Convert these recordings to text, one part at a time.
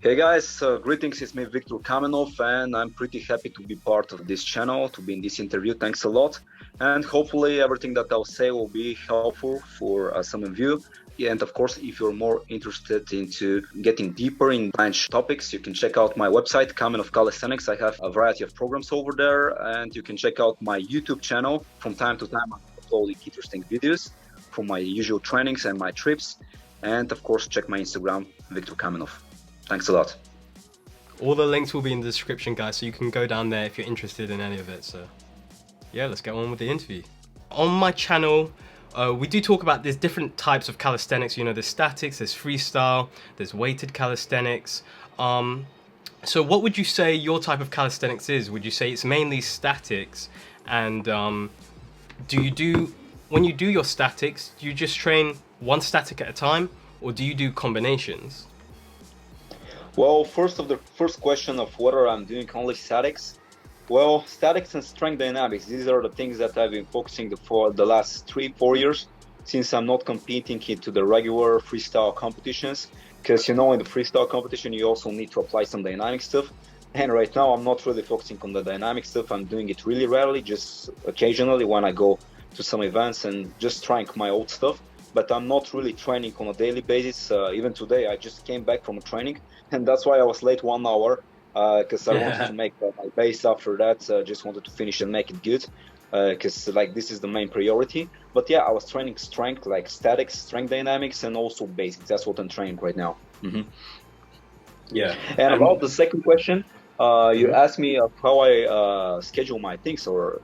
Hey guys, greetings, it's me Viktor Kamenov, and I'm pretty happy to be part of this channel, to be in this interview. Thanks a lot, and hopefully everything that I'll say will be helpful for some of you. Yeah, and of course, if you're more interested into getting deeper in Planche topics, you can check out my website, Kamenov Calisthenics. I have a variety of programs over there, and you can check out my YouTube channel. From time to time, I'm uploading interesting videos from my usual trainings and my trips, and of course, check my Instagram, Viktor Kamenov. Thanks a lot. All the links will be in the description, guys, so you can go down there if you're interested in any of it. So yeah, let's get on with the interview. On my channel, we do talk about there's different types of calisthenics. You know, there's statics, there's freestyle, there's weighted calisthenics. So what would you say your type of calisthenics is? Would you say it's mainly statics? And when you do your statics, do you just train one static at a time, or do you do combinations? Well, first question of whether I'm doing only statics. Well, statics and strength dynamics, these are the things that I've been focusing for the last 3-4 years, since I'm not competing into the regular freestyle competitions. Because, you know, in the freestyle competition, you also need to apply some dynamic stuff. And right now, I'm not really focusing on the dynamic stuff. I'm doing it really rarely, just occasionally when I go to some events and just trying my old stuff. But I'm not really training on a daily basis. Even today, I just came back from a training, and that's why I was late 1 hour, because I wanted to make my base after that. Just wanted to finish and make it good, because like this is the main priority. But yeah, I was training strength, like statics, strength dynamics, and also basics. That's what I'm training right now. Yeah. And about the second question, you asked me of how I schedule my things, or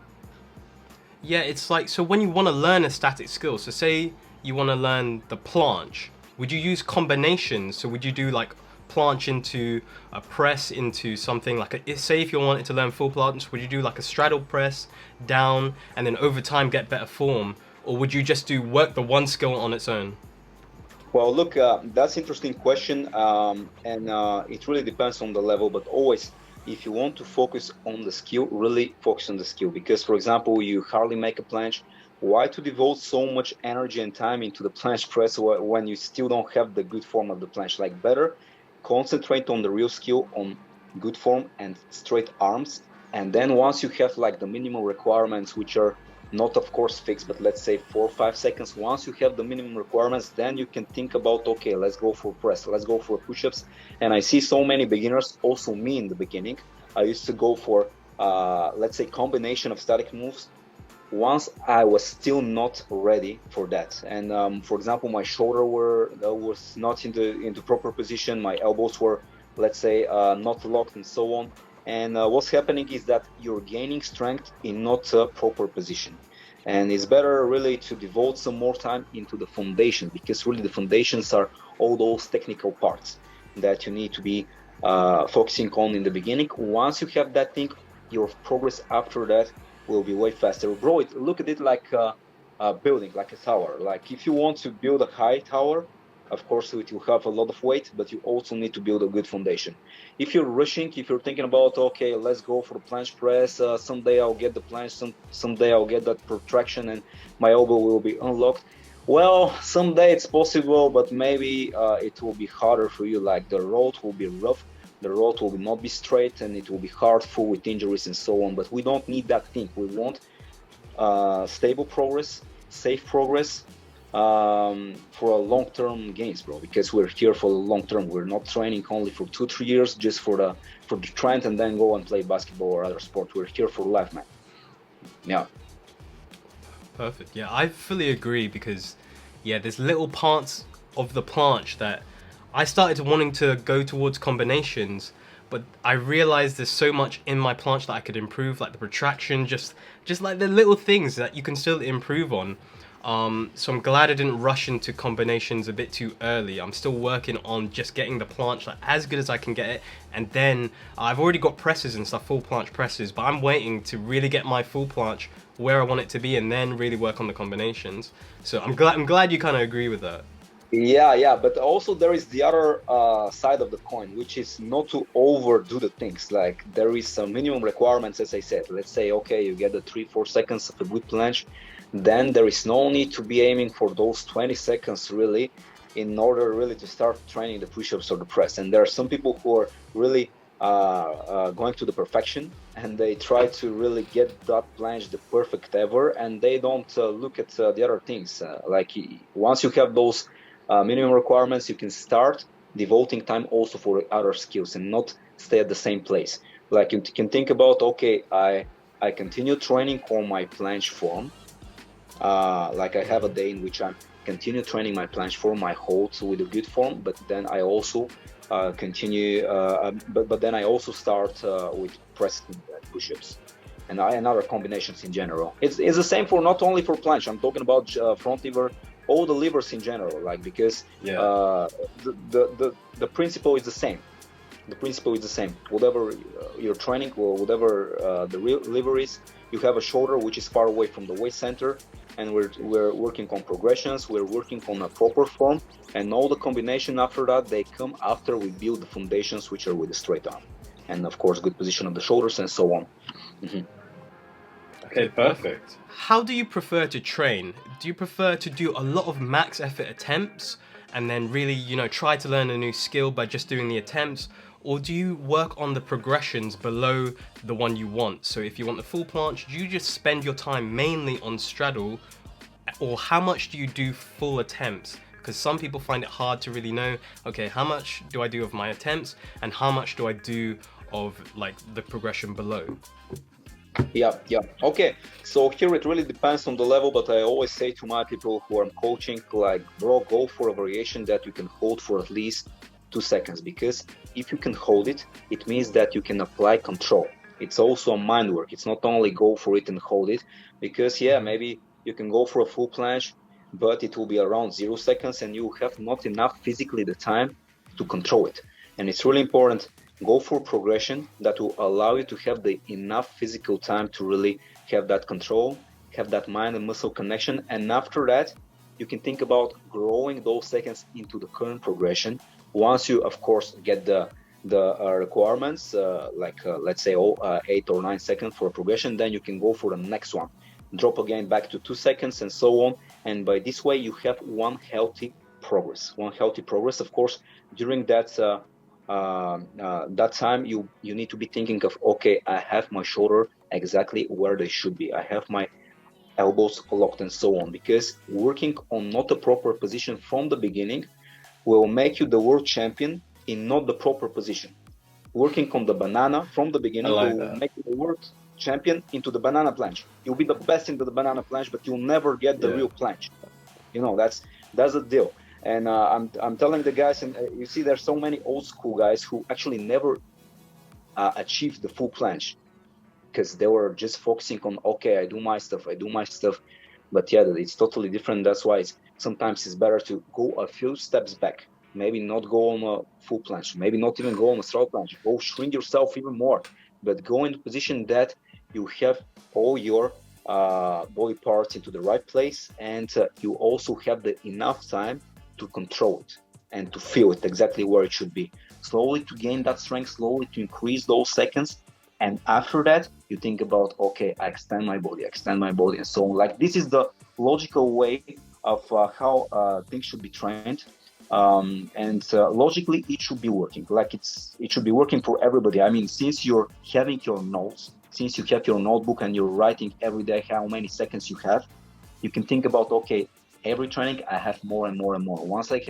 Yeah, it's like, so when you want to learn a static skill, so say you want to learn the planche, would you use combinations? So would you do like planche into a press into something like say if you wanted to learn full planche, would you do like a straddle press down and then over time get better form, or would you just work the one skill on its own? Well, look, that's an interesting question, and it really depends on the level, but always, if you want to focus on the skill, really focus on the skill. Because, for example, you hardly make a planche. Why to devote so much energy and time into the planche press when you still don't have the good form of the planche? Like, better concentrate on the real skill, on good form and straight arms. And then once you have like the minimum requirements, which are not of course fixed, but let's say 4 or 5 seconds, once you have the minimum requirements, then you can think about, okay, let's go for press, let's go for push-ups. And I see so many beginners, also me in the beginning, I used to go for let's say combination of static moves once I was still not ready for that. And for example, my shoulder was not in the proper position, my elbows were, let's say, not locked, and so on. And what's happening is that you're gaining strength in not a proper position. And it's better really to devote some more time into the foundation, because really the foundations are all those technical parts that you need to be focusing on in the beginning. Once you have that thing, your progress after that will be way faster. Bro, look at it like a building, like a tower. Like if you want to build a high tower, of course it will have a lot of weight, but you also need to build a good foundation. If you're rushing, if you're thinking about, okay, let's go for the planche press, someday I'll get the planche, someday I'll get that protraction and my elbow will be unlocked. Well, someday it's possible, but maybe it will be harder for you. Like the road will be rough, the road will not be straight, and it will be hard, full with injuries and so on. But we don't need that thing. We want stable progress, safe progress, for a long-term gains, bro, because we're here for the long term. We're not training only for 2-3 years just for the trend and then go and play basketball or other sport. We're here for life, man. Yeah. Perfect. Yeah, I fully agree, because yeah, there's little parts of the planche that I started wanting to go towards combinations, but I realized there's so much in my planche that I could improve, like the protraction, just like the little things that you can still improve on. So I'm glad I didn't rush into combinations a bit too early. I'm still working on just getting the planche like as good as I can get it, and then I've already got presses and stuff, full planche presses, but I'm waiting to really get my full planche where I want it to be and then really work on the combinations. So I'm glad you kind of agree with that. Yeah, but also there is the other side of the coin, which is not to overdo the things. Like there is some minimum requirements, as I said. Let's say, okay, you get the 3-4 seconds of a good planche, then there is no need to be aiming for those 20 seconds really. in order really to start training the push-ups or the press. And there are some people who are really going to the perfection, and they try to really get that planche the perfect ever, and they don't look at the other things. Like once you have those minimum requirements, you can start devoting time also for other skills and not stay at the same place. Like you can think about, okay, I continue training on my planche form. Like I have a day in which I continue training my planche form, my holds with a good form, but then I also continue, but then I also start with press push-ups and other combinations in general. It's the same for not only for planche. I'm talking about front lever, all the levers in general, like, because the principle is the same. The principle is the same. Whatever you're training or whatever the real lever is, you have a shoulder which is far away from the waist center, and we're working on progressions, we're working on a proper form, and all the combination after that, they come after we build the foundations, which are with the straight arm, and of course good position of the shoulders and so on. Okay, perfect. How do you prefer to train? Do you prefer to do a lot of max effort attempts and then really, try to learn a new skill by just doing the attempts? Or do you work on the progressions below the one you want? So if you want the full planche, do you just spend your time mainly on straddle? Or how much do you do full attempts? Because some people find it hard to really know, okay, how much do I do of my attempts and how much do I do of like the progression below? Yeah. Okay. So here it really depends on the level, but I always say to my people who I'm coaching, like, bro, go for a variation that you can hold for at least 2 seconds, because if you can hold it, it means that you can apply control. It's also a mind work. It's not only go for it and hold it, because maybe you can go for a full planche, but it will be around 0 seconds and you have not enough physically the time to control it. And it's really important, go for progression that will allow you to have the enough physical time to really have that control, have that mind and muscle connection. And after that, you can think about growing those seconds into the current progression. Once you, of course, get the requirements, let's say 8 or 9 seconds for a progression, then you can go for the next one. Drop again back to 2 seconds and so on. And by this way, you have one healthy progress. Of course, during that time, you need to be thinking of, okay, I have my shoulder exactly where they should be. I have my elbows locked and so on, because working on not a proper position from the beginning will make you the world champion in not the proper position. Working on the banana from the beginning will make you the world champion into the banana planche. You'll be the best into the banana planche, but you'll never get the real planche. That's the deal. And I'm telling the guys, and you see, there's so many old school guys who actually never achieved the full planche, because they were just focusing on, okay, I do my stuff. But it's totally different. That's why sometimes it's better to go a few steps back. Maybe not go on a full planche, maybe not even go on a straddle planche. Go shrink yourself even more, but go in a position that you have all your body parts into the right place, and you also have the enough time to control it and to feel it exactly where it should be. Slowly to gain that strength, slowly to increase those seconds. And after that, you think about, okay, I extend my body and so on. Like, this is the logical way of how things should be trained. And logically, it should be working. Like, it should be working for everybody. I mean, since you're having your notes, since you have your notebook and you're writing every day how many seconds you have, you can think about, okay, every training I have more and more and more. Once I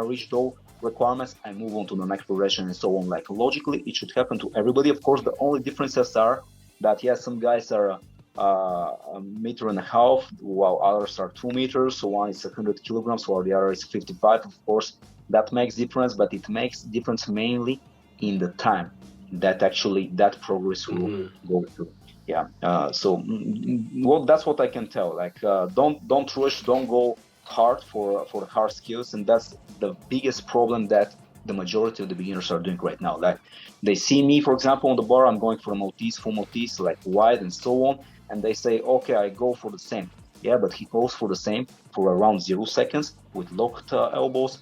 reach those requirements, I move on to the next progression and so on. Like, logically, it should happen to everybody. Of course, the only differences are that, some guys are a meter and a half, while others are 2 meters. So one is 100 kilograms, while the other is 55. Of course, that makes difference, but it makes difference mainly in the time that actually that progress will go through. Well, that's what I can tell. Like, don't rush, don't go hard for hard skills, and that's the biggest problem that the majority of the beginners are doing right now. Like, they see me, for example, on the bar, I'm going for a Maltese, full Maltese, like wide and so on, and they say, okay, I go for the same. But he goes for the same for around 0 seconds with locked elbows,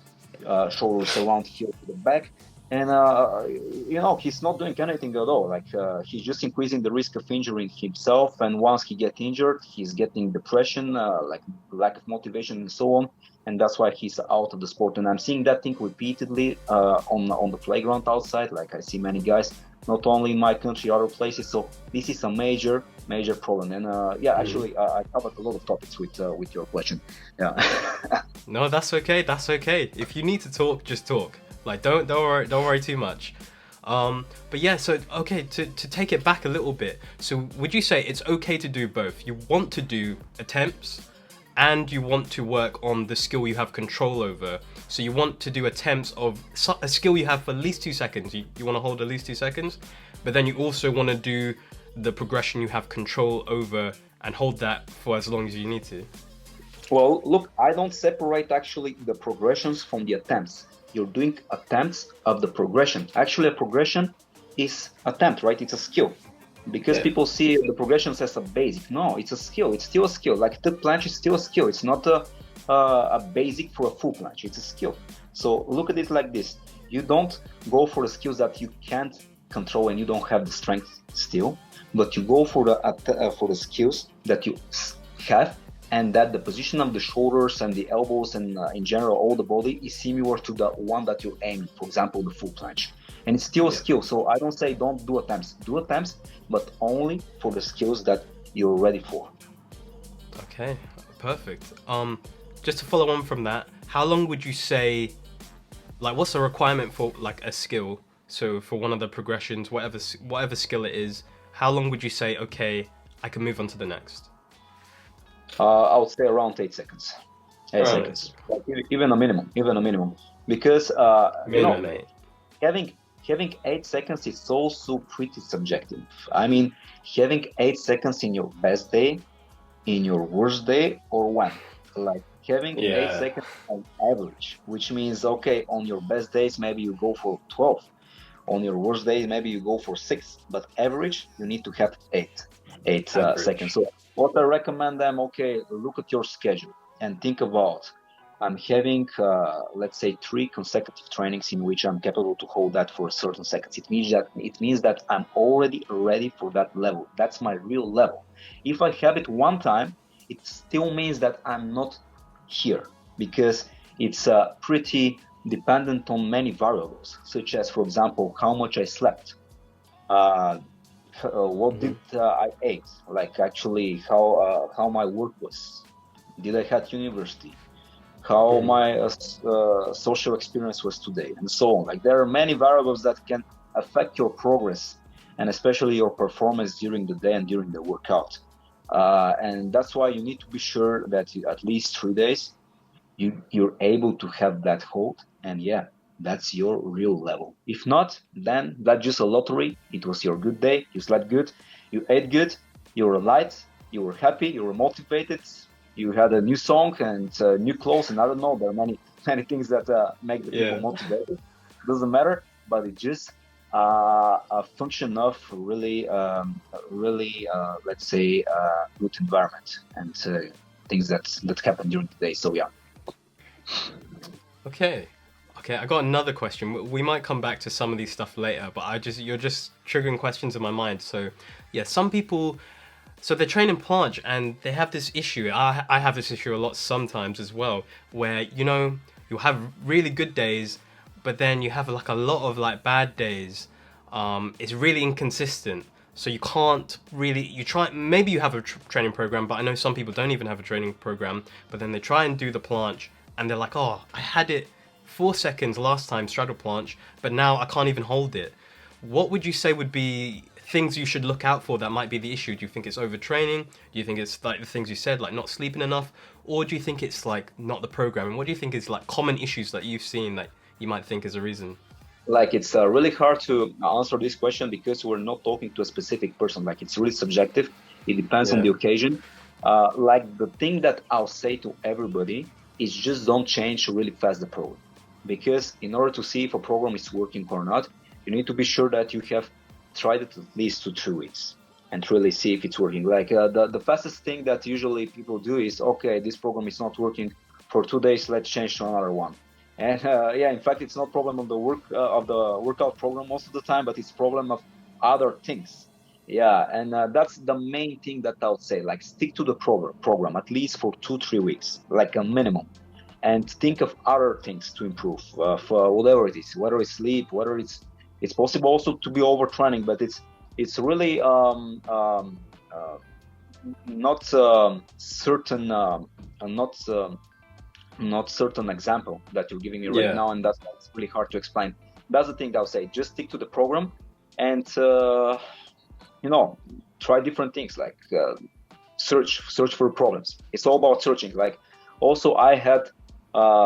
shoulders around here to the back, And he's not doing anything at all. Like he's just increasing the risk of injuring himself. And once he gets injured, he's getting depression, like lack of motivation, and so on. And that's why he's out of the sport. And I'm seeing that thing repeatedly on the playground outside. Like I see many guys, not only in my country, other places. So this is a major problem. And actually, I covered a lot of topics with your question. Yeah. No, that's okay. That's okay. If you need to talk, just talk. Like don't worry too much. But yeah, so okay, to take it back a little bit. So would you say it's okay to do both? You want to do attempts and you want to work on the skill you have control over. So you want to do attempts of a skill you have for at least 2 seconds. You want to hold at least 2 seconds, but then you also want to do the progression you have control over and hold that for as long as you need to. Well, look, I don't separate actually the progressions from the attempts. You're doing attempts of the progression. Actually, a progression is attempt, right? It's a skill. Because people see the progressions as a basic. No, it's a skill. It's still a skill. Like the planche is still a skill. It's not a basic for a full planche. It's a skill. So look at it like this. You don't go for the skills that you can't control and you don't have the strength still, but you go for the skills that you have, and that the position of the shoulders and the elbows and in general all the body is similar to the one that you're aiming, for example, the full planche. And it's still a skill. So I don't say don't do attempts. Do attempts, but only for the skills that you're ready for. Okay, perfect. Just to follow on from that, how long would you say, like what's the requirement for like a skill? So for one of the progressions, whatever skill it is, how long would you say, okay, I can move on to the next? I would say around 8 seconds. 8 seconds. Like, even a minimum. Because having 8 seconds is also pretty subjective. I mean, having 8 seconds in your best day, in your worst day, or when? Like having 8 seconds on average, which means, okay, on your best days, maybe you go for 12. On your worst days, maybe you go for 6. But average, you need to have 8 seconds. So what I recommend them, okay, look at your schedule and think about, I'm having, let's say, 3 consecutive trainings in which I'm capable to hold that for a certain seconds. It means that I'm already ready for that level. That's my real level. If I have it one time, it still means that I'm not here, because it's pretty dependent on many variables, such as, for example, how much I slept, what did I ate, like actually how my work was, did I had university, how my social experience was today, and so on. Like there are many variables that can affect your progress and especially your performance during the day and during the workout. And that's why you need to be sure that at least 3 days you're able to have that hold, and that's your real level. If not, then that's just a lottery. It was your good day, you slept good, you ate good, you were light, you were happy, you were motivated, you had a new song and new clothes, and I don't know, there are many things that make the people motivated. Doesn't matter, but it's just a function of really let's say good environment and things that happen during the day. So Okay, I got another question. We might come back to some of these stuff later, but you're just triggering questions in my mind. So some people, so they're training planche and they have this issue. I have this issue a lot sometimes as well, where you'll have really good days, but then you have like a lot of like bad days. It's really inconsistent. So you can't really, maybe you have a training program, but I know some people don't even have a training program, but then they try and do the planche and they're like, oh, I had it 4 seconds last time, straddle planche, but now I can't even hold it. What would you say would be things you should look out for that might be the issue? Do you think it's overtraining? Do you think it's like the things you said, like not sleeping enough? Or do you think it's like not the programming? What do you think is like common issues that you've seen that you might think is a reason? Like it's really hard to answer this question because we're not talking to a specific person. Like it's really subjective. It depends on the occasion. Like the thing that I'll say to everybody is just don't change really fast the program, because in order to see if a program is working or not, you need to be sure that you have tried it at least 2 3 weeks and really see if it's working. Like the fastest thing that usually people do is, okay, this program is not working for 2 days, let's change to another one. And yeah, in fact, it's not problem of the workout program most of the time, but it's problem of other things. Yeah, and that's the main thing that I would say. Like, stick to the program at least for 2-3 weeks, like a minimum, and think of other things to improve for whatever it is, whether it's sleep, whether it's possible also to be overtraining, but it's really not certain not not certain example that you're giving me right Yeah. now, and that's really hard to explain. That's the thing I'll say. Just stick to the program, and you know, try different things, like search for problems. It's all about searching. Like, also I had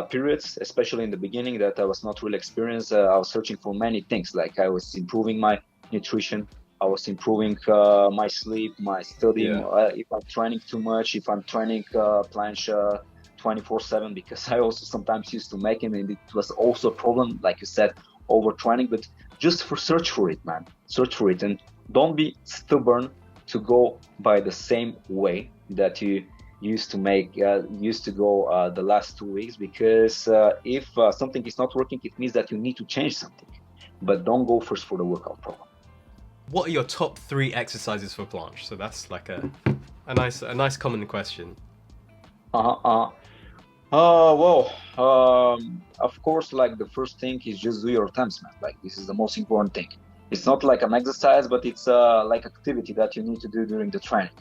periods, especially in the beginning, that I was not really experienced. I was searching for many things. Like, I was improving my nutrition, I was improving my sleep, my studying. Yeah. If I'm training too much, if I'm training planche 24/7, because I also sometimes used to make it, and it was also a problem, like you said, overtraining. But just search for it, man. Search for it, and don't be stubborn to go by the same way that you used to go the last 2 weeks, because if something is not working, it means that you need to change something. But don't go first for the workout program. What are your top 3 exercises for planche? So that's like a nice common question. Uh-huh, uh-huh. Well, of course, like, the first thing is just do your attempts, man. Like, this is the most important thing. It's not like an exercise, but it's like activity that you need to do during the training.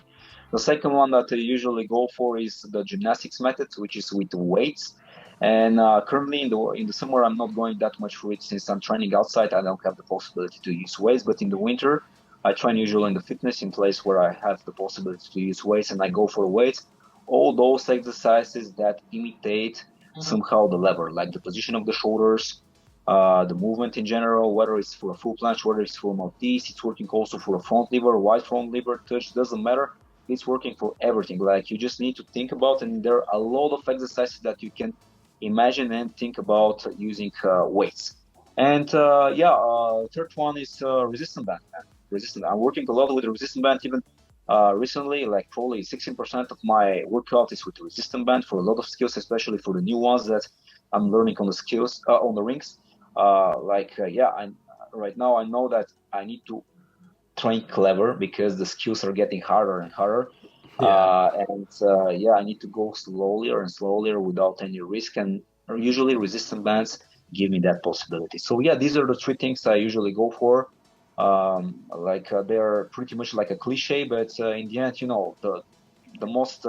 The second one that I usually go for is the gymnastics method, which is with weights. And currently in the summer, I'm not going that much for it since I'm training outside. I don't have the possibility to use weights, but in the winter, I train usually in the fitness in place where I have the possibility to use weights, and I go for weights. All those exercises that imitate somehow the lever, like the position of the shoulders, the movement in general, whether it's for a full planche, whether it's for Maltese, it's working also for a front lever, wide front lever touch, doesn't matter. It's working for everything. Like, you just need to think about, and there are a lot of exercises that you can imagine and think about using weights. And yeah, third one is resistance band. Resistance. I'm working a lot with the resistance band, even recently. Like, probably 16% of my workout is with the resistance band for a lot of skills, especially for the new ones that I'm learning on the skills on the rings. Yeah, right now I know that I need to train clever because the skills are getting harder and harder. Yeah. Yeah, I need to go slowly and slowly without any risk. And usually resistance bands give me that possibility. So yeah, these are the 3 things I usually go for. They're pretty much like a cliche, but in the end, the most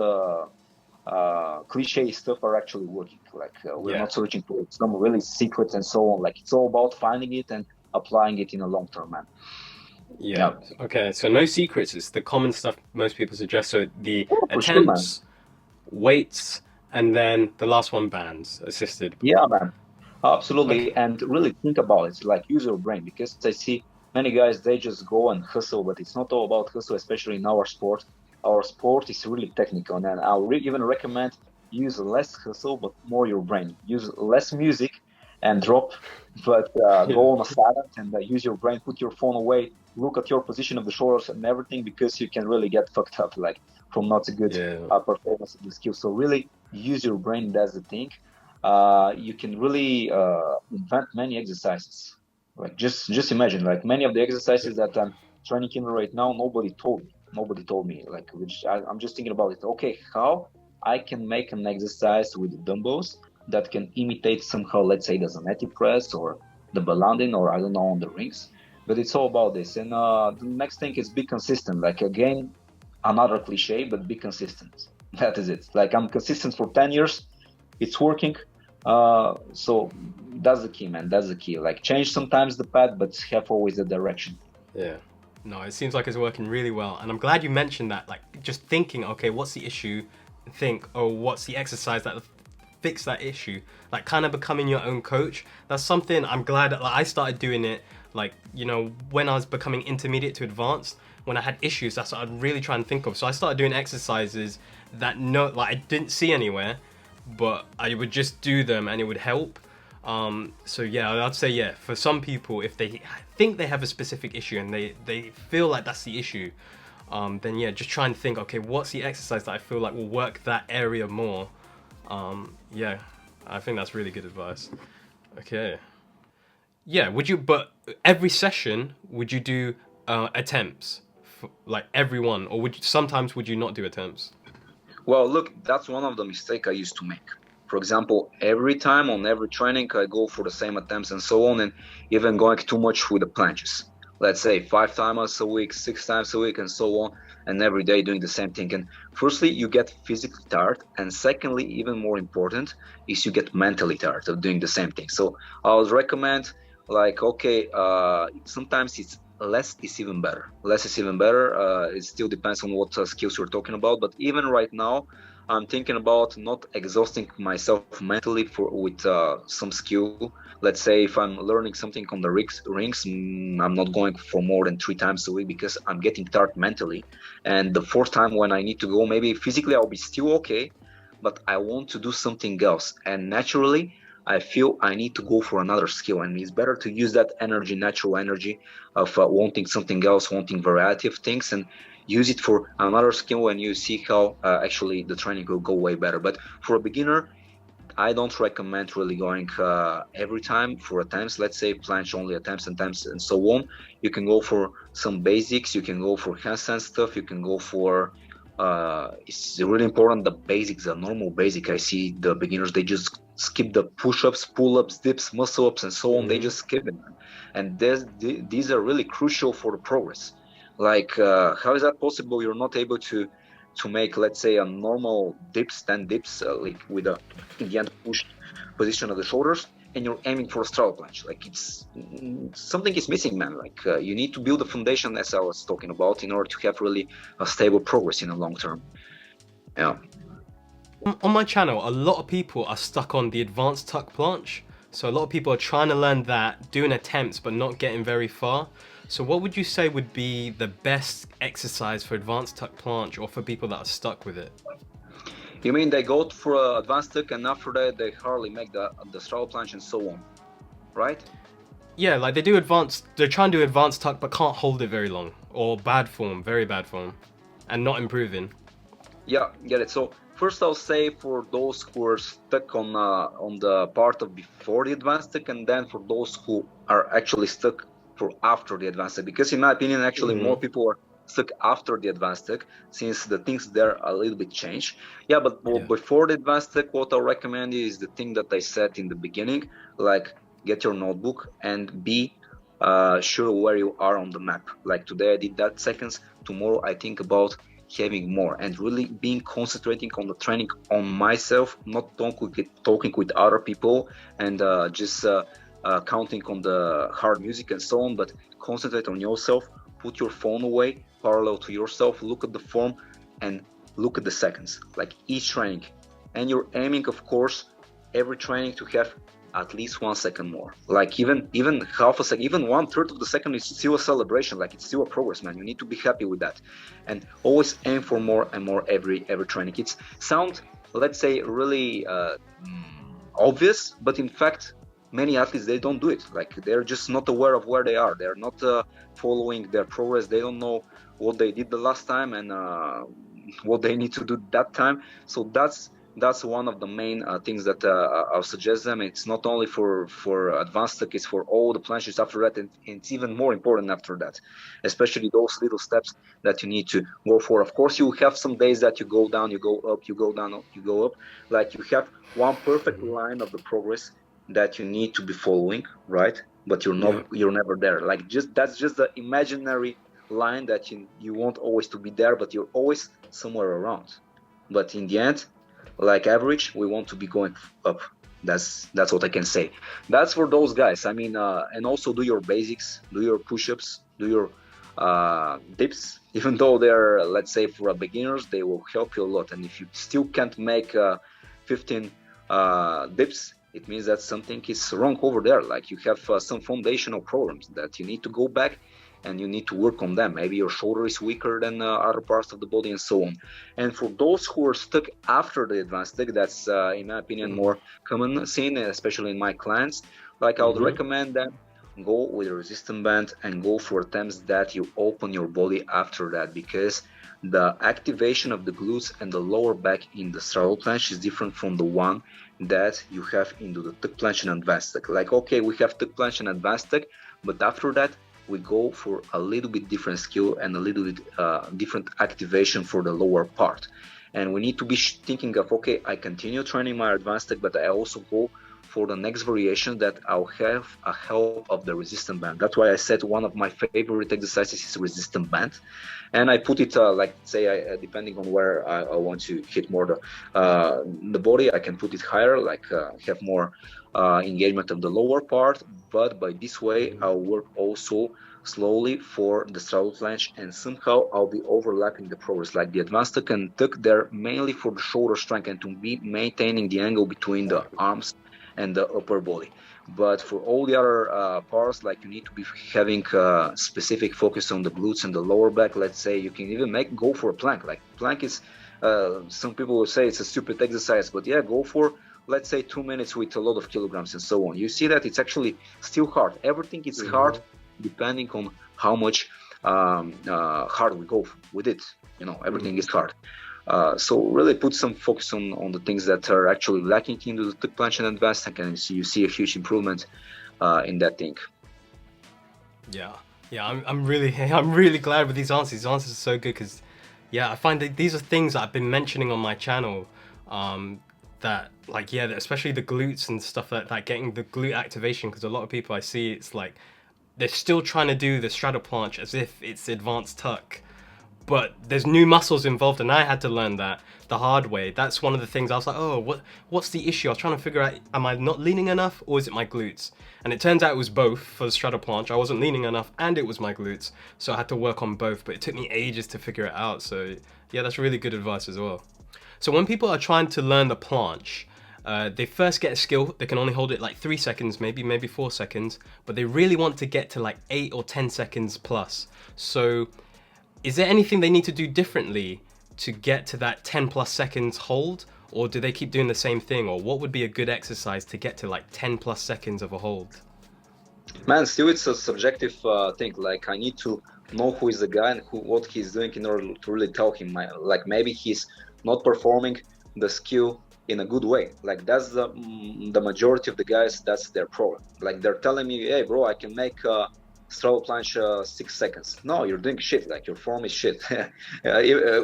cliche stuff are actually working. Like, we're Yeah. not searching for some really secrets and so on. Like, it's all about finding it and applying it in a long term, man. Yeah. Yeah, Okay. So no secrets. It's the common stuff most people suggest. So the for sure, man. attempts, weights, and then the last one, bands, assisted. Yeah, man. Okay. Absolutely. And really think about it. Like, use your brain, because I see many guys, they just go and hustle, but it's not all about hustle, especially in our sport. Our sport is really technical. And I'll even recommend use less hustle, but more your brain. Use less music and drop, but Yeah. go on a silent and use your brain, put your phone away, look at your position of the shoulders and everything, because you can really get fucked up, like, from not a good Yeah. performance of the skill. So really use your brain. That's the thing. You can really invent many exercises. Like, just imagine, like, many of the exercises that I'm training in right now, nobody told me. Nobody told me. Like, which I'm just thinking about it. Okay, how I can make an exercise with dumbbells that can imitate somehow, let's say, the Zanetti press or the Balandin, or I don't know, on the rings. But it's all about this. And the next thing is be consistent. Like, again, another cliche, but be consistent. That is it. Like, I'm consistent for 10 years. It's working. So that's the key, man. That's the key. Like, change sometimes the path, but have always the direction. Yeah. No, it seems like it's working really well. And I'm glad you mentioned that. Like, just thinking, okay, what's the issue? Think, oh, what's the exercise that fix that issue? Like, kind of becoming your own coach. That's something I'm glad that, like, I started doing it, like, when I was becoming intermediate to advanced. When I had issues, that's what I'd really try and think of. So I started doing exercises that I didn't see anywhere, but I would just do them and it would help. So yeah, I'd say, yeah, for some people, if they think they have a specific issue and they feel like that's the issue, then yeah, just try and think, okay, what's the exercise that I feel like will work that area more? Yeah, I think that's really good advice. Okay. Yeah, would you, but every session, would you do attempts? Like every one? Or sometimes would you not do attempts? Well, look, that's one of the mistakes I used to make. For example, every time on every training, I go for the same attempts and so on, and even going too much with the planches. Let's say 5 times a week, 6 times a week, and so on, and every day doing the same thing. And firstly, you get physically tired, and secondly, even more important, is you get mentally tired of doing the same thing. So I would recommend, like, okay, sometimes it's less is even better. Less is even better. It still depends on what skills you're talking about. But even right now, I'm thinking about not exhausting myself mentally with some skill. Let's say if I'm learning something on the rings, I'm not going for more than 3 times a week because I'm getting tired mentally. And the fourth time when I need to go, maybe physically I'll be still okay, but I want to do something else. And naturally, I feel I need to go for another skill, and it's better to use that energy, natural energy of wanting something else, wanting variety of things, and use it for another skill, and you see how actually the training will go way better. But for a beginner, I don't recommend really going every time for attempts. Let's say planche only attempts and so on. You can go for some basics. You can go for handstand stuff. You can go for it's really important, the basics, the normal basic. I see the beginners, they just skip the push-ups, pull-ups, dips, muscle-ups, and so on. They just skip it, and these are really crucial for the progress. Like how is that possible? You're not able to make, let's say, a normal dips, 10 dips, like with a in the end pushed position of the shoulders, and you're aiming for a straddle planche. Like it's something is missing, man. Like you need to build a foundation, as I was talking about, in order to have really a stable progress in the long term. Yeah. On my channel, a lot of people are stuck on the advanced tuck planche. So a lot of people are trying to learn that, doing attempts, but not getting very far. So what would you say would be the best exercise for advanced tuck planche, or for people that are stuck with it? You mean they go for advanced tuck, and after that they hardly make the straddle planche and so on, right? Yeah, like they're trying to do advanced tuck, but can't hold it very long, or bad form, very bad form, and not improving. Yeah, get it. So first I'll say for those who are stuck on the part of before the advanced tuck, and then for those who are actually stuck for after the advanced tuck, because in my opinion, actually more people are stuck after the advanced tuck, since the things there a little bit change. Yeah, but before the advanced tuck, what I'll recommend is the thing that I said in the beginning, like get your notebook and be sure where you are on the map. Like today I did that seconds, tomorrow I think about having more, and really being concentrating on the training on myself, not talking with other people and just counting on the hard music and so on, but concentrate on yourself. Put your phone away, parallel to yourself, look at the form and look at the seconds, like each training. And you're aiming, of course, every training to have at least 1 second more. Like even half a second, even 1/3 of the second is still a celebration. Like it's still a progress, man. You need to be happy with that, and always aim for more and more every training. It's sound, let's say, really obvious, but in fact, many athletes, they don't do it. Like they're just not aware of where they are. They're not following their progress. They don't know what they did the last time and what they need to do that time. So that's one of the main things that I'll suggest them. It's not only for advanced tuck, it's for all the planches after that, and it's even more important after that, especially those little steps that you need to go for. Of course, you have some days that you go down, you go up, you go down, you go up. Like you have one perfect line of the progress that you need to be following, right? But you're never there. Like that's just the imaginary line that you want always to be there, but you're always somewhere around. But in the end, like average, we want to be going up. That's what I can say. That's for those guys. I mean, and also do your basics, do your push-ups, do your dips. Even though they're, let's say, for beginners, they will help you a lot. And if you still can't make 15 dips, it means that something is wrong over there. Like you have some foundational problems that you need to go back and you need to work on them. Maybe your shoulder is weaker than other parts of the body and so on. And for those who are stuck after the advanced tuck, that's in my opinion more common seen, especially in my clients. Like I would recommend them go with a resistance band and go for attempts that you open your body after that, because the activation of the glutes and the lower back in the straddle planche is different from the one that you have into the tuck planche and advanced tuck. Like, okay, we have tuck planche and advanced tuck, but after that we go for a little bit different skill and a little bit different activation for the lower part. And we need to be thinking of, okay, I continue training my advanced tuck, but I also go for the next variation that I'll have a help of the resistance band. That's why I said one of my favorite exercises is resistance band. And I put it like, say, depending on where I want to hit more the body, I can put it higher, like have more engagement of the lower part. But by this way, I'll work also slowly for the straddle planche, and somehow I'll be overlapping the progress. Like the advanced tuck and tuck, they're mainly for the shoulder strength and to be maintaining the angle between the arms and the upper body. But for all the other parts, like you need to be having specific focus on the glutes and the lower back. Let's say you can even go for a plank. Like plank is, some people will say it's a stupid exercise, but yeah, go for, let's say, 2 minutes with a lot of kilograms and so on. You see that it's actually still hard. Everything is hard depending on how much hard we go with it. You know, everything is hard. So really put some focus on the things that are actually lacking into the tuck planche and advanced, and you see a huge improvement in that thing. Yeah, I'm really glad with these answers. These answers are so good because, yeah, I find that these are things that I've been mentioning on my channel. That, like, yeah, especially the glutes and stuff like that, getting the glute activation, because a lot of people I see, it's like they're still trying to do the straddle planche as if it's advanced tuck, but there's new muscles involved, and I had to learn that the hard way. That's one of the things I was like, oh, what's the issue? I was trying to figure out, am I not leaning enough, or is it my glutes? And it turns out it was both for the straddle planche. I wasn't leaning enough, and it was my glutes, so I had to work on both, but it took me ages to figure it out. So yeah, that's really good advice as well. So when people are trying to learn the planche, they first get a skill. They can only hold it like 3 seconds, maybe 4 seconds, but they really want to get to like 8 or 10 seconds plus. So is there anything they need to do differently to get to that 10 plus seconds hold, or do they keep doing the same thing? Or what would be a good exercise to get to like 10 plus seconds of a hold? Man, still it's a subjective thing. Like I need to know who is the guy and what he's doing in order to really tell him. Like maybe he's not performing the skill in a good way. Like that's the majority of the guys, that's their problem. Like they're telling me, hey bro, I can make straddle planche 6 seconds. No, you're doing shit. Like your form is shit.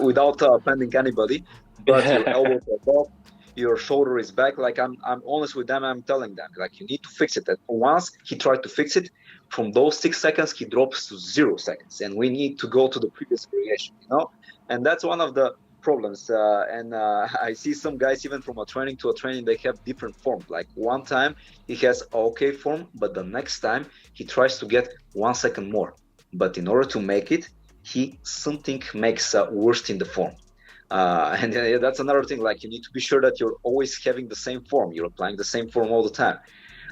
Without offending anybody, but your elbows are up, your shoulder is back. Like I'm honest with them. I'm telling them, like, you need to fix it. And once he tried to fix it, from those 6 seconds he drops to 0 seconds, and we need to go to the previous variation, you know. And that's one of the problems. I see some guys, even from a training to a training, they have different form. Like one time he has okay form, but the next time he tries to get 1 second more. But in order to make it, something makes worse in the form. And that's another thing. Like you need to be sure that you're always having the same form. You're applying the same form all the time.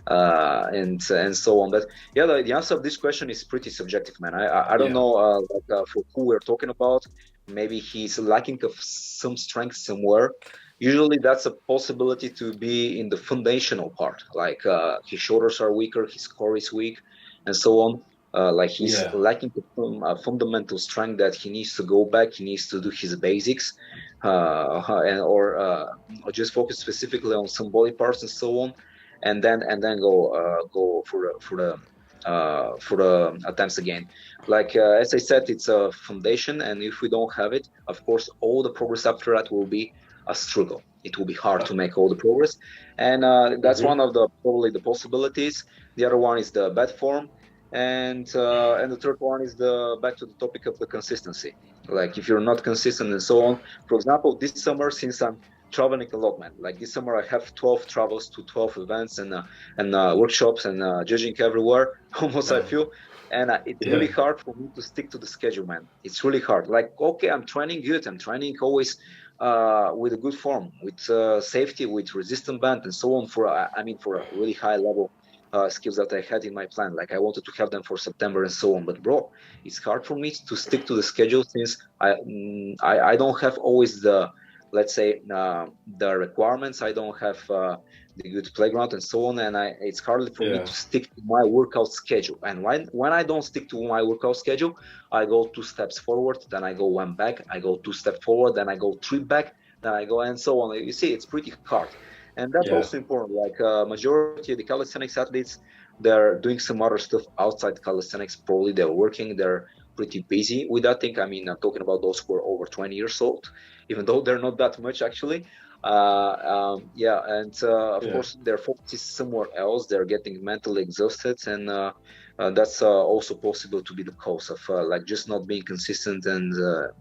And so on. But yeah, the answer of this question is pretty subjective, man. I don't know for who we're talking about. Maybe he's lacking of some strength somewhere. Usually that's a possibility to be in the foundational part, like his shoulders are weaker, his core is weak, and so on. Like he's lacking the fundamental strength that he needs to go back. He needs to do his basics, or just focus specifically on some body parts and so on, and then go for the attempts again. Like as I said, it's a foundation, and if we don't have it, of course, all the progress after that will be a struggle. It will be hard to make all the progress, and that's one of the probably the possibilities. The other one is the bad form, and the third one is back to the topic of the consistency. Like if you're not consistent and so on. For example, this summer, since I'm traveling a lot, man, like this summer I have 12 travels to 12 events and workshops and judging everywhere almost. I feel, and it's really hard for me to stick to the schedule, man. It's really hard. Like, okay, I'm training good, I'm training always with a good form, with safety, with resistance band and so on, for a really high level skills that I had in my plan. Like I wanted to have them for September and so on. But bro, it's hard for me to stick to the schedule since I don't have always the, let's say, the requirements. I don't have they go to playground and so on, and it's hardly for me to stick to my workout schedule. And when I don't stick to my workout schedule, I go 2 steps forward, then I go 1 back, I go 2 steps forward, then I go 3 back, then I go, and so on. You see, it's pretty hard, and that's also important. Like majority of the calisthenics athletes, they're doing some other stuff outside calisthenics. Probably they're working, they're pretty busy with that thing. I mean, I'm talking about those who are over 20 years old, even though they're not that much actually. Of course their focus is somewhere else. They're getting mentally exhausted, and that's also possible to be the cause of like just not being consistent. And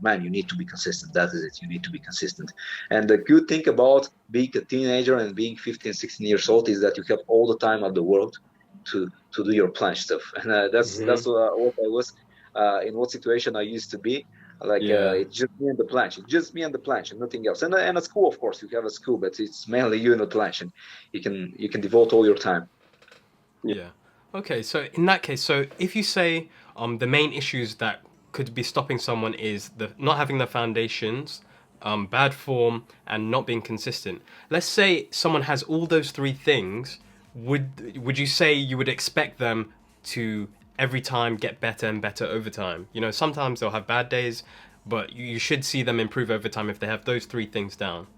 man, you need to be consistent. That is it. You need to be consistent. And the good thing about being a teenager and being 15, 16 years old is that you have all the time of the world to do your planche stuff. And that's what I was in what situation I used to be. Like it's just me and the planche. It's just me and the planche and nothing else. And at school, of course, you have a school, but it's mainly you and the planche, and you can devote all your time. Yeah. Okay. So in that case, so if you say the main issues that could be stopping someone is the not having the foundations, bad form, and not being consistent. Let's say someone has all those 3 things. Would you say you would expect them to every time get better and better over time? You know, sometimes they'll have bad days, but you should see them improve over time if they have those 3 things down.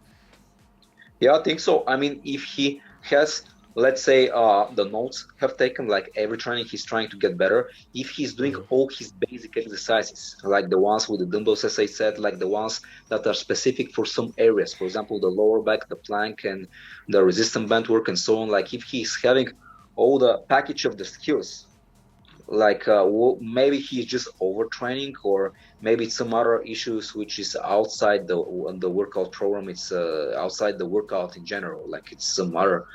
Yeah, I think so. I mean, if he has, let's say, the notes have taken, like every training he's trying to get better, if he's doing all his basic exercises, like the ones with the dumbbells, as I said, like the ones that are specific for some areas, for example, the lower back, the plank, and the resistance band work, and so on, like if he's having all the package of the skills, like maybe he's just overtraining, or maybe it's some other issues which is outside the workout program. It's outside the workout in general, like it's some other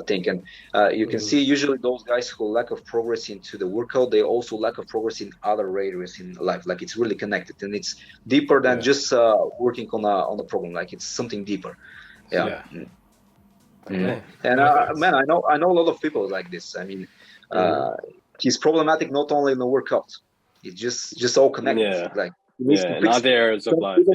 thing. And you can see usually those guys who lack of progress into the workout, they also lack of progress in other areas in life. Like it's really connected, and it's deeper than just working on the program. Like it's something deeper. Okay. And man, I know a lot of people like this. I mean, he's problematic not only in the workout. It's just all connected. Like in other areas of life.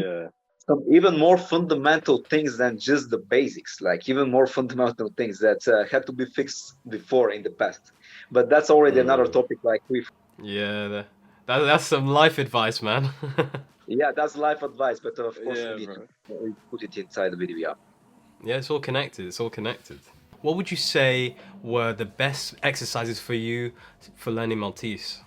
Some even more fundamental things than just the basics. Like even more fundamental things that had to be fixed before in the past. But that's already another topic. Like that's some life advice, man. Yeah, that's life advice. But of course, we need to put it inside the video. Yeah, it's all connected. It's all connected. What would you say were the best exercises for you for learning Maltese?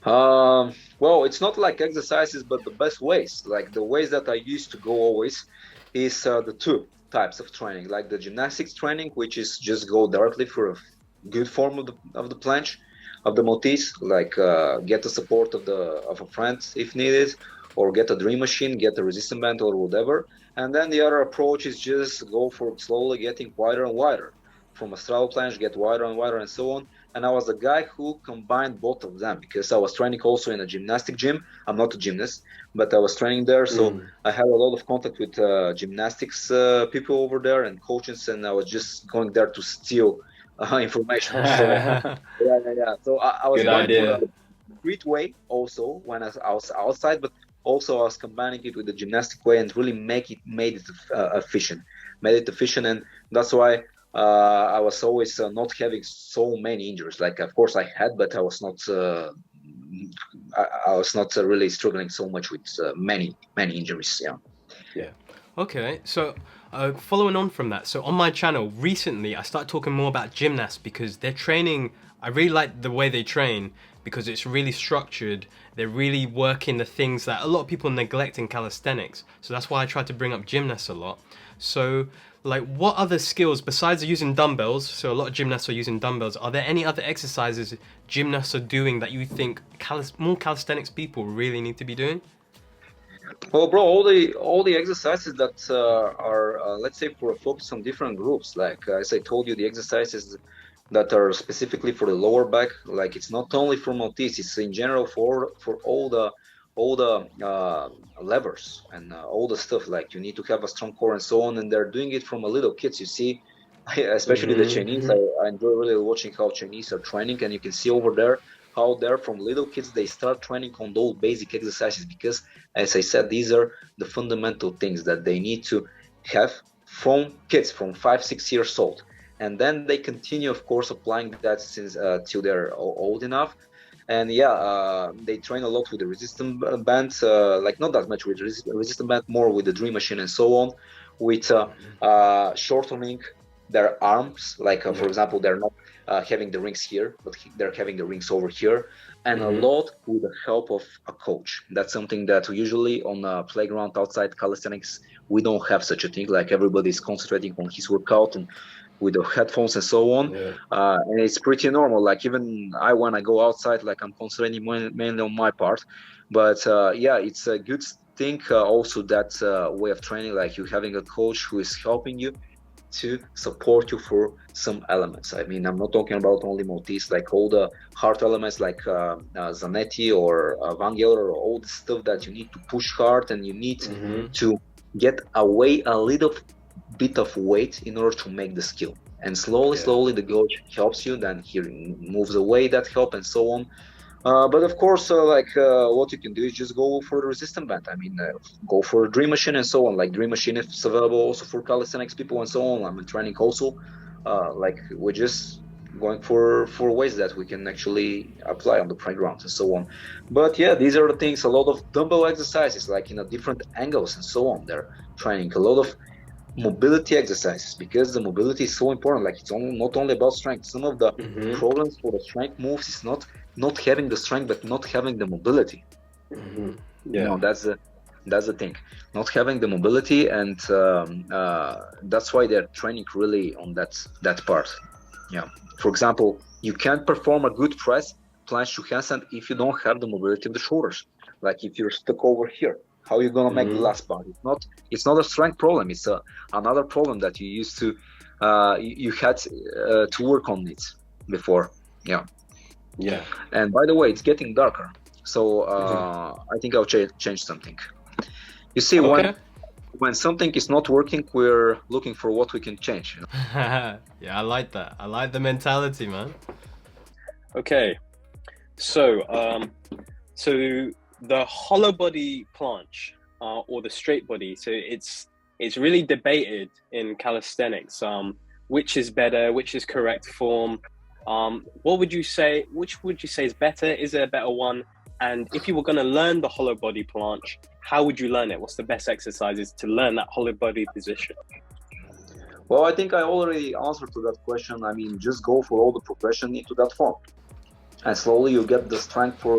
Well, it's not like exercises, but the best ways. Like the ways that I used to go always is the 2 types of training. Like the gymnastics training, which is just go directly for a good form of the planche, of the Maltese. Like get the support of a friend if needed, or get a dream machine, get a resistance band or whatever. And then the other approach is just go for slowly getting wider and wider. From a straddle planche, get wider and wider and so on. And I was the guy who combined both of them, because I was training also in a gymnastic gym. I'm not a gymnast, but I was training there. So I had a lot of contact with gymnastics people over there and coaches, and I was just going there to steal information. So, So I was going for the street way also when I was outside, but also I was combining it with the gymnastic way and really made it efficient. And that's why I was always not having so many injuries. Like, of course I had, but I was not really struggling so much with many injuries. Yeah. Okay, so following on from that, so on my channel recently I started talking more about gymnasts because their training, I really like the way they train because it's really structured. They're really working the things that a lot of people neglect in calisthenics. So that's why I try to bring up gymnasts a lot. So like, what other skills besides using dumbbells, so a lot of gymnasts are using dumbbells, are there any other exercises gymnasts are doing that you think more calisthenics people really need to be doing? Well, bro, all the exercises that are let's say for a focus on different groups, like as I told you, the exercises that are specifically for the lower back, like it's not only for Maltese, it's in general for all the levers and all the stuff. Like you need to have a strong core and so on, and they're doing it from a little kids. You see, especially the Chinese. I enjoy really watching how Chinese are training, and you can see over there how they're from little kids, they start training on those basic exercises, because as I said, these are the fundamental things that they need to have from kids from 5-6 years old, and then they continue, of course, applying that since till they're old enough. And they train a lot with the resistance bands, like not that much with resistance band, more with the dream machine and so on, with shortening their arms. Like for example, they're not having the rings here, but they're having the rings over here, and a lot with the help of a coach. That's something that we usually on a playground outside calisthenics, we don't have such a thing. Like everybody's concentrating on his workout and with the headphones and so on. And it's pretty normal. Like even when I go outside, like I'm concentrating mainly on my part. But it's a good thing also that way of training, like you having a coach who is helping you to support you for some elements. I mean, I'm not talking about only Maltese, like all the hard elements like Zanetti or Van Gelder, or all the stuff that you need to push hard and you need to get away a little bit of weight in order to make the skill. And slowly the coach helps you, then he moves away that help and so on. But of course, what you can do is just go for the resistance band. I mean, go for a dream machine and so on. Like dream machine is available also for calisthenics people and so on. I'm training also. Like we're just going for ways that we can actually apply on the playground and so on. But yeah, these are the things. A lot of dumbbell exercises, like in a different angles and so on. They're training a lot of mobility exercises, because the mobility is so important. Like it's not only about strength. Some of the problems for the strength moves is not having the strength, but not having the mobility. That's the thing, not having the mobility, and that's why they're training really on that part. For example, you can't perform a good press, planche to handstand, if you don't have the mobility of the shoulders. Like if you're stuck over here, how are you gonna make the last part? It's not a strength problem. It's another problem that you used to you had to work on it before. And by the way, it's getting darker, so I think I'll change something. You see, when something is not working, we're looking for what we can change. Yeah, I like that. I like the mentality, man. Okay, so the hollow body planche or the straight body, so it's really debated in calisthenics, which is better, which is correct form. What would you say, which would you say is better? Is there a better one? And if you were going to learn the hollow body planche, how would you learn it? What's the best exercises to learn that hollow body position? Well, I think I already answered to that question. I mean, just go for all the progression into that form, and slowly you get the strength for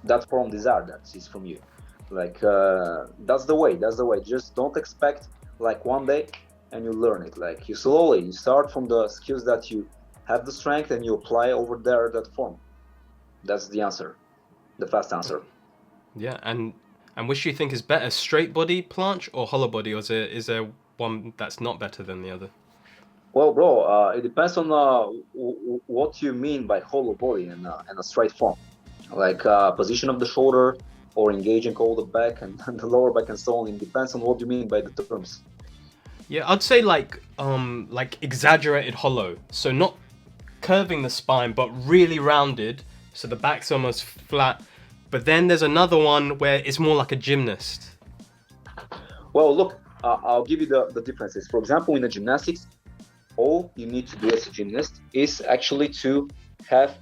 that form desired that is from you. Like that's the way. Just don't expect like one day and you learn it. Like you start from the skills that you have the strength and you apply over there that form. That's the answer, the fast answer. Yeah, and which do you think is better, straight body planche or hollow body, or is there one that's not better than the other? Well, bro, it depends on what you mean by hollow body and a straight form. Like position of the shoulder, or engaging all the back and the lower back and so on. It depends on what you mean by the terms. Yeah, I'd say like exaggerated hollow, so not curving the spine but really rounded, so the back's almost flat. But then there's another one where it's more like a gymnast. Well, look, I'll give you the differences. For example, in the gymnastics, all you need to do as a gymnast is actually to have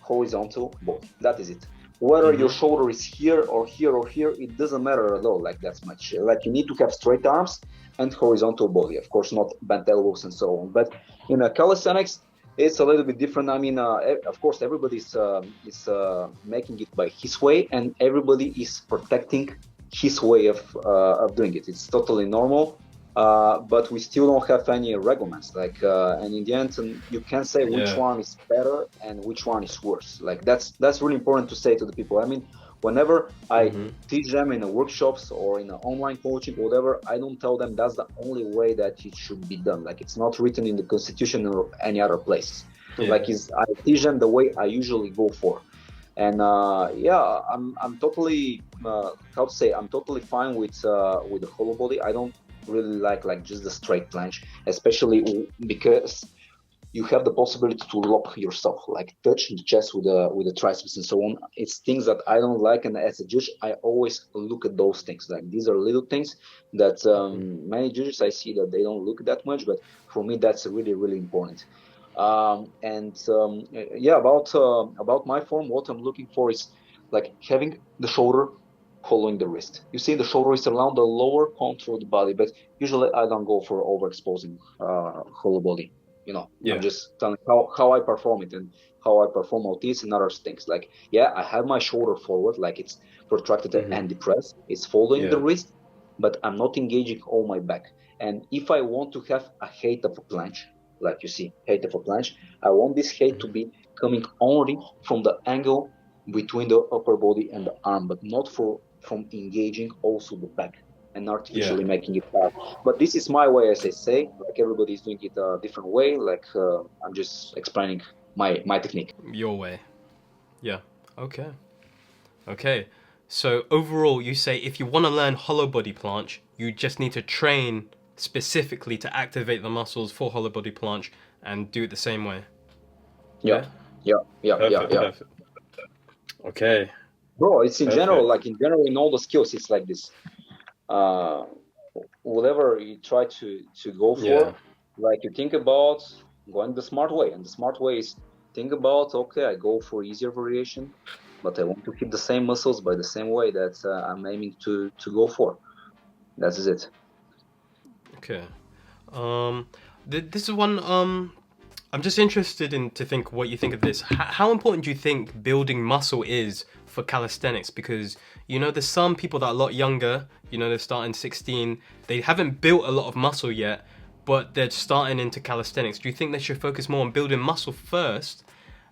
horizontal body. That is it. Whether your shoulder is here or here or here, it doesn't matter at all. Like that's much. Like you need to have straight arms and horizontal body. Of course, not bent elbows and so on. But in calisthenics, it's a little bit different. I mean, of course, everybody's is making it by his way, and everybody is protecting his way of doing it. It's totally normal. But we still don't have any regulations. Like, and in the end, you can't say which one is better and which one is worse. Like that's really important to say to the people. I mean, whenever I teach them in the workshops or in the online coaching, whatever, I don't tell them that's the only way that it should be done. Like it's not written in the constitution or any other place. Like I teach them the way I usually go for. And I'm totally I'm totally fine with the hollow body. I don't really like just the straight planche, especially because you have the possibility to lock yourself, like touch the chest with the triceps and so on. It's things that I don't like, and as a judge, I always look at those things. Like these are little things that many judges I see that they don't look that much, but for me that's really really important. Yeah, about my form, what I'm looking for is like having the shoulder following the wrist. You see, the shoulder is around the lower contour of the body, but usually I don't go for overexposing whole body. I'm just telling how I perform it and how I perform all these and other things. Like, yeah, I have my shoulder forward, like it's protracted and depressed. It's following the wrist, but I'm not engaging all my back. And if I want to have a height of a planche, like you see, height of a planche, I want this height to be coming only from the angle between the upper body and the arm, but not from engaging also the back and artificially making it hard. But this is my way, as I say. Like everybody's doing it a different way. Like I'm just explaining my technique. Your way. Yeah. Okay. So overall, you say if you want to learn hollow body planche, you just need to train specifically to activate the muscles for hollow body planche and do it the same way. Yeah. Perfect. Okay. Bro, it's in general, like in all the skills, it's like this. Whatever you try to go for, like you think about going the smart way, and the smart way is think about, okay, I go for easier variation, but I want to keep the same muscles by the same way that I'm aiming to go for. That is it. Okay. This is one. I'm just interested to think what you think of this. How important do you think building muscle is for calisthenics? Because there's some people that are a lot younger. They're starting 16. They haven't built a lot of muscle yet, but they're starting into calisthenics. Do you think they should focus more on building muscle first,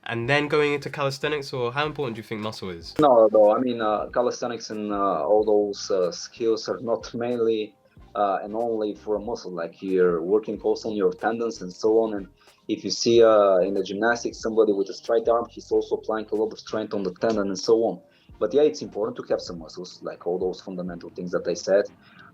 and then going into calisthenics, or how important do you think muscle is? No. I mean, calisthenics and all those skills are not mainly and only for a muscle. Like you're working also on your tendons and so on. And if you see in the gymnastics somebody with a straight arm, he's also applying a lot of strength on the tendon and so on. But yeah, it's important to have some muscles, like all those fundamental things that I said.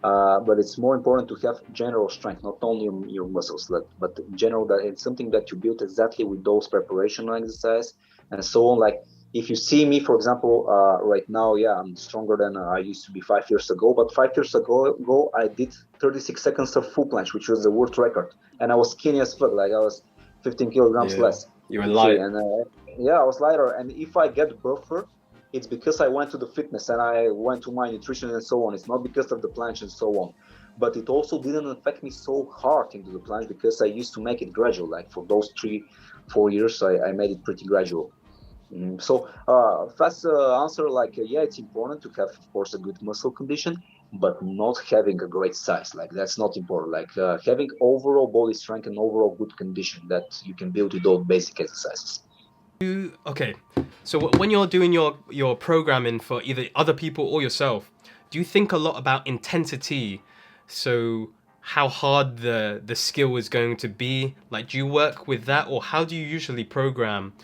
But it's more important to have general strength, not only your muscles, but in general, that it's something that you build exactly with those preparation exercise and so on. Like if you see me, for example, right now, yeah, I'm stronger than I used to be 5 years ago. But 5 years ago, I did 36 seconds of full planche, which was the world record. And I was skinny as fuck, like I was 15 kilograms less. You were light. And I was lighter. And if I get buffer, it's because I went to the fitness and I went to my nutrition and so on. It's not because of the planche and so on. But it also didn't affect me so hard into the planche because I used to make it gradual. Like for those 3-4 years, I made it pretty gradual. So fast answer, like yeah, it's important to have, of course, a good muscle condition, but not having a great size. Like that's not important. Like having overall body strength and overall good condition that you can build with those basic exercises. Okay, so when you're doing your programming for either other people or yourself, do you think a lot about intensity? So how hard the skill is going to be? Like, do you work with that, or how do you usually program?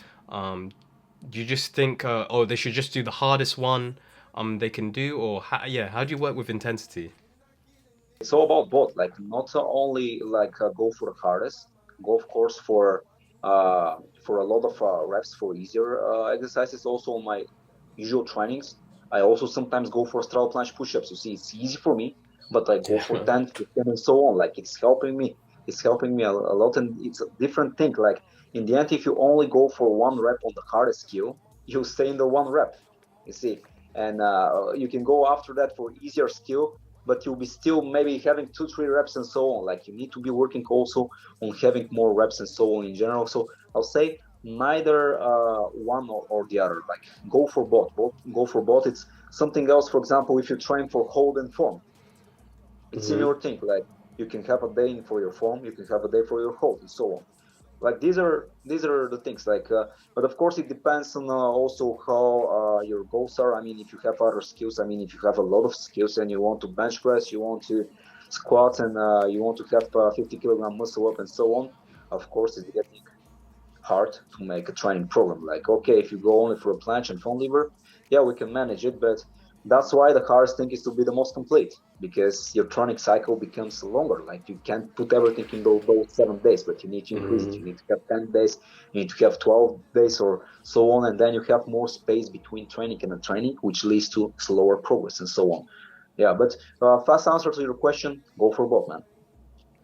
Do you just think, they should just do the hardest one they can do, or how do you work with intensity? It's all about both. Like not only like go for the hardest, go of course for a lot of reps for easier exercises. Also on my usual trainings, I also sometimes go for straddle planche push-ups. You see, it's easy for me, but I go for 10, 15 and so on. Like it's helping me a lot, and it's a different thing. Like in the end, if you only go for one rep on the hardest skill, you stay in the one rep, you see, and you can go after that for easier skill, but you'll be still maybe having 2-3 reps and so on. Like you need to be working also on having more reps and so on in general. So I'll say neither one or the other. Like go for both. It's something else. For example, if you train for hold and form, it's in your thing. Like you can have a day for your form, you can have a day for your hold and so on. Like these are the things. Like but of course it depends on also how your goals are. I mean, if you have other skills, I mean, if you have a lot of skills and you want to bench press, you want to squat, and you want to have 50-kilogram muscle up and so on, of course it's getting hard to make a training program. Like okay, if you go only for a planche and front lever, yeah, we can manage it, but that's why the hardest thing is to be the most complete, because your training cycle becomes longer. Like you can't put everything in those 7 days, but you need to increase it. You need to have 10 days, you need to have 12 days or so on, and then you have more space between training and training, which leads to slower progress and so on. Yeah, but fast answer to your question, go for both, man.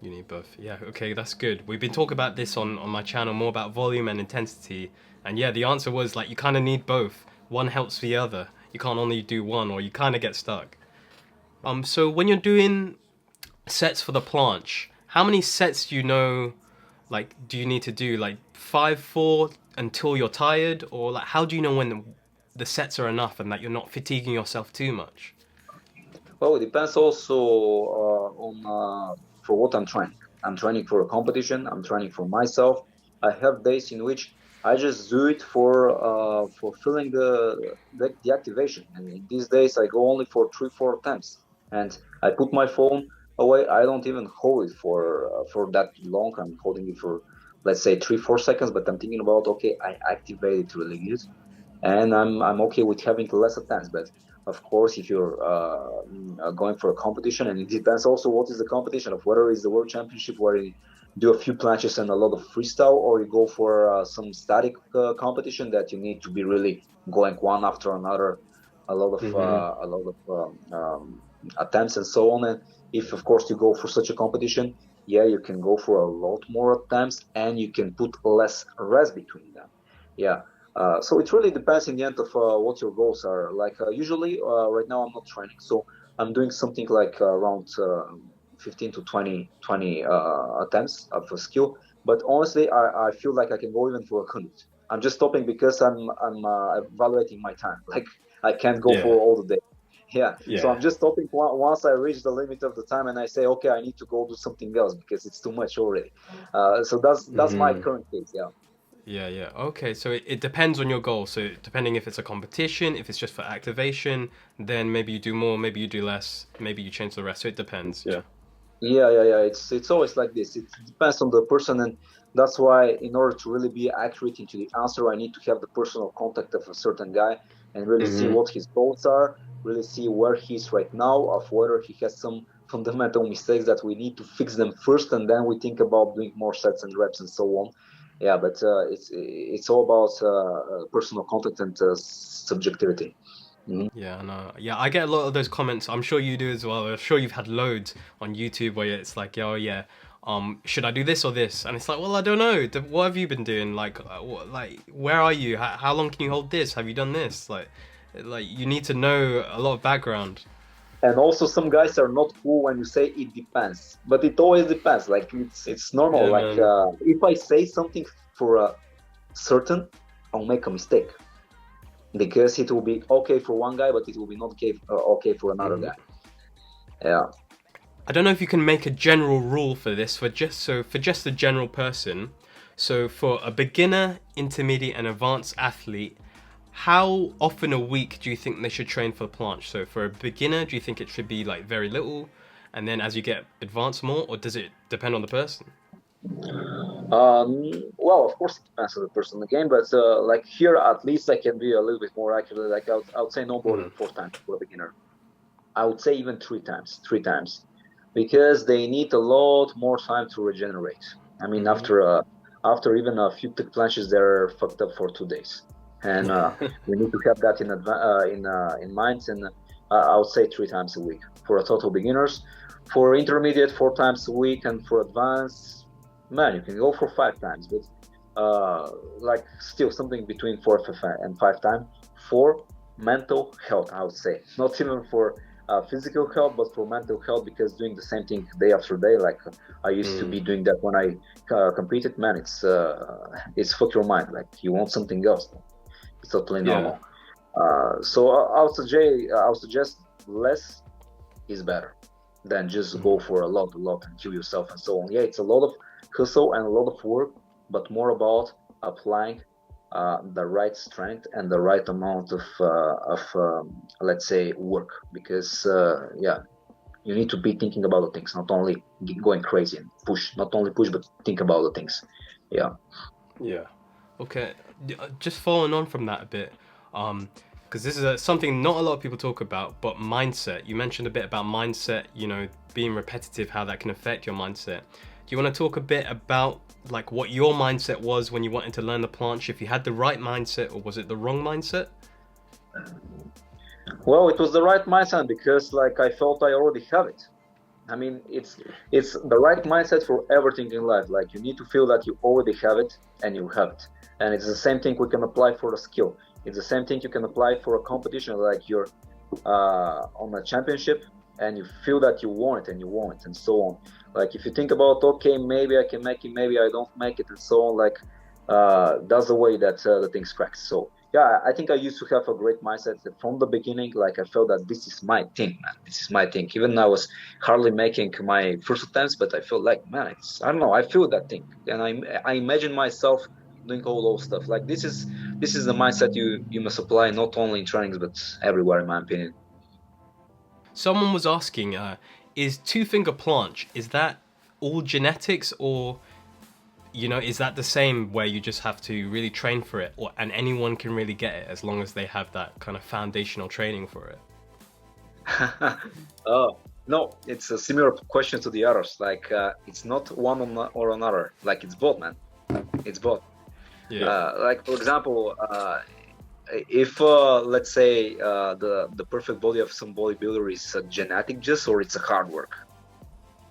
You need both. Yeah, okay, that's good. We've been talking about this on my channel, more about volume and intensity. And yeah, the answer was like you kind of need both. One helps the other. You can't only do one or you kind of get stuck. So when you're doing sets for the planche, how many sets do you know, like, do you need to do? Like 5, 4 until you're tired? Or like, how do you know when the sets are enough and that you're not fatiguing yourself too much? Well, it depends also on for what I'm training. I'm training for a competition. I'm training for myself. I have days in which I just do it for filling the activation. And in these days, I go only for 3, 4 attempts, and I put my phone away. I don't even hold it for that long. I'm holding it for, let's say, 3, 4 seconds. But I'm thinking about, okay, I activated really good, and I'm okay with having less attempts. But of course, if you're going for a competition, and it depends also what is the competition, of whether it's the world championship where you do a few planches and a lot of freestyle, or you go for some static competition that you need to be really going one after another, a lot of attempts and so on. And if of course you go for such a competition, yeah, you can go for a lot more attempts and you can put less rest between them. Yeah. So it really depends in the end of what your goals are. Like usually, right now I'm not training, so I'm doing something like around 15 to 20 attempts of a skill. But honestly, I feel like I can go even for a 100. I'm just stopping because I'm evaluating my time. Like I can't go for all the day. Yeah. So I'm just stopping once I reach the limit of the time, and I say, okay, I need to go do something else because it's too much already. So that's my current case. Yeah. Yeah. Okay, so it depends on your goal. So depending if it's a competition, if it's just for activation, then maybe you do more, maybe you do less, maybe you change the rest. So it depends. Yeah. Yeah. It's always like this. It depends on the person, and that's why in order to really be accurate into the answer, I need to have the personal contact of a certain guy and really see what his goals are, really see where he's right now, of whether he has some fundamental mistakes that we need to fix them first, and then we think about doing more sets and reps and so on. Yeah, but it's all about personal contact and subjectivity. Yeah, no. Yeah, I get a lot of those comments. I'm sure you do as well. I'm sure you've had loads on YouTube where it's like, oh yeah, should I do this or this? And it's like, well, I don't know. What have you been doing? Like, where are you? How long can you hold this? Have you done this? Like you need to know a lot of background. And also, some guys are not cool when you say it depends, but it always depends. Like it's normal. Yeah, like if I say something for a certain, I'll make a mistake because it will be okay for one guy, but it will be not okay for another guy. Yeah. I don't know if you can make a general rule for this for just the general person. So for a beginner, intermediate, and advanced athlete, how often a week do you think they should train for planche? So for a beginner, do you think it should be like very little, and then as you get advanced more, or does it depend on the person? Well, of course, it depends on the person again, but like here, at least I can be a little bit more accurate. Like I would say no more than 4 times for a beginner. I would say even 3 times, because they need a lot more time to regenerate. I mean, after even a few tech planches, they're fucked up for 2 days, and we need to have that in mind. And I would say 3 times a week for a total beginners. For intermediate, 4 times a week, and for advanced, man, you can go for 5 times, but like still something between 4 and 5 times for mental health. I would say not even for physical health, but for mental health, because doing the same thing day after day, like I used to be doing that when I competed, man, it's fuck your mind. Like you want something else. It's totally normal. So I would suggest less is better than just go for a lot and kill yourself and so on. Yeah, it's a lot of hustle and a lot of work, but more about applying the right strength and the right amount of let's say work, because you need to be thinking about the things, not only going crazy and not only push, but think about the things. Yeah. Okay, just following on from that a bit, because this is something not a lot of people talk about, but mindset. You mentioned a bit about mindset, you know, being repetitive, how that can affect your mindset. Do you want to talk a bit about like what your mindset was when you wanted to learn the planche? If you had the right mindset, or was it the wrong mindset? Well, it was the right mindset because like I felt I already have it. I mean, it's the right mindset for everything in life. Like you need to feel that you already have it and you have it. And it's the same thing we can apply for a skill. It's the same thing you can apply for a competition, like you're on a championship and you feel that you want it and you want it and so on. Like if you think about, okay, maybe I can make it, maybe I don't make it and so on, like that's the way that the things cracks. So yeah, I think I used to have a great mindset from the beginning. Like I felt that this is my thing, man. This is my thing. Even I was hardly making my first attempts, but I feel like, man, I don't know. I feel that thing, and I imagine myself doing all those stuff. Like this is the mindset you must apply not only in trainings but everywhere, in my opinion. Someone was asking, is two-finger planche, is that all genetics, or you know, is that the same where you just have to really train for it, and anyone can really get it as long as they have that kind of foundational training for it? No, it's a similar question to the others. Like it's not one or another. Like it's both, man. It's both. Yeah. Like for example, if let's say the perfect body of some bodybuilder is a genetic just, or it's a hard work.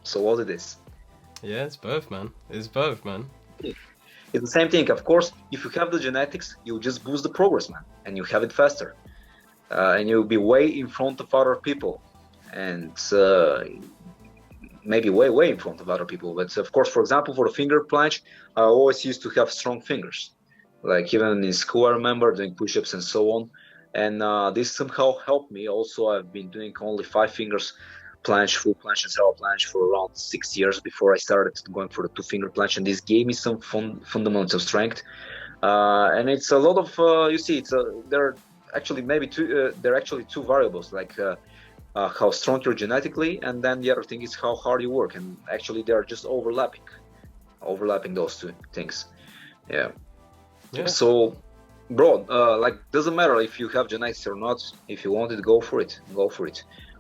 So what it is? Yeah, it's both, man. It's both, man. It's the same thing. Of course, if you have the genetics, you just boost the progress, man, and you have it faster, and you'll be way in front of other people, and maybe way in front of other people. But of course, for example, for the finger planche, I always used to have strong fingers. Like even in school, I remember doing push-ups and so on, and this somehow helped me. Also, I've been doing only 5 fingers planche, full planche and Straddle planche for around 6 years before I started going for the 2-finger planche, and this gave me some fundamental strength. And it's a lot of you see, there are actually maybe there are actually 2 variables, like how strong you're genetically, and then the other thing is how hard you work, and actually they are just overlapping those 2 things. Yeah. So bro, like doesn't matter if you have genetics or not. If you want it, go for it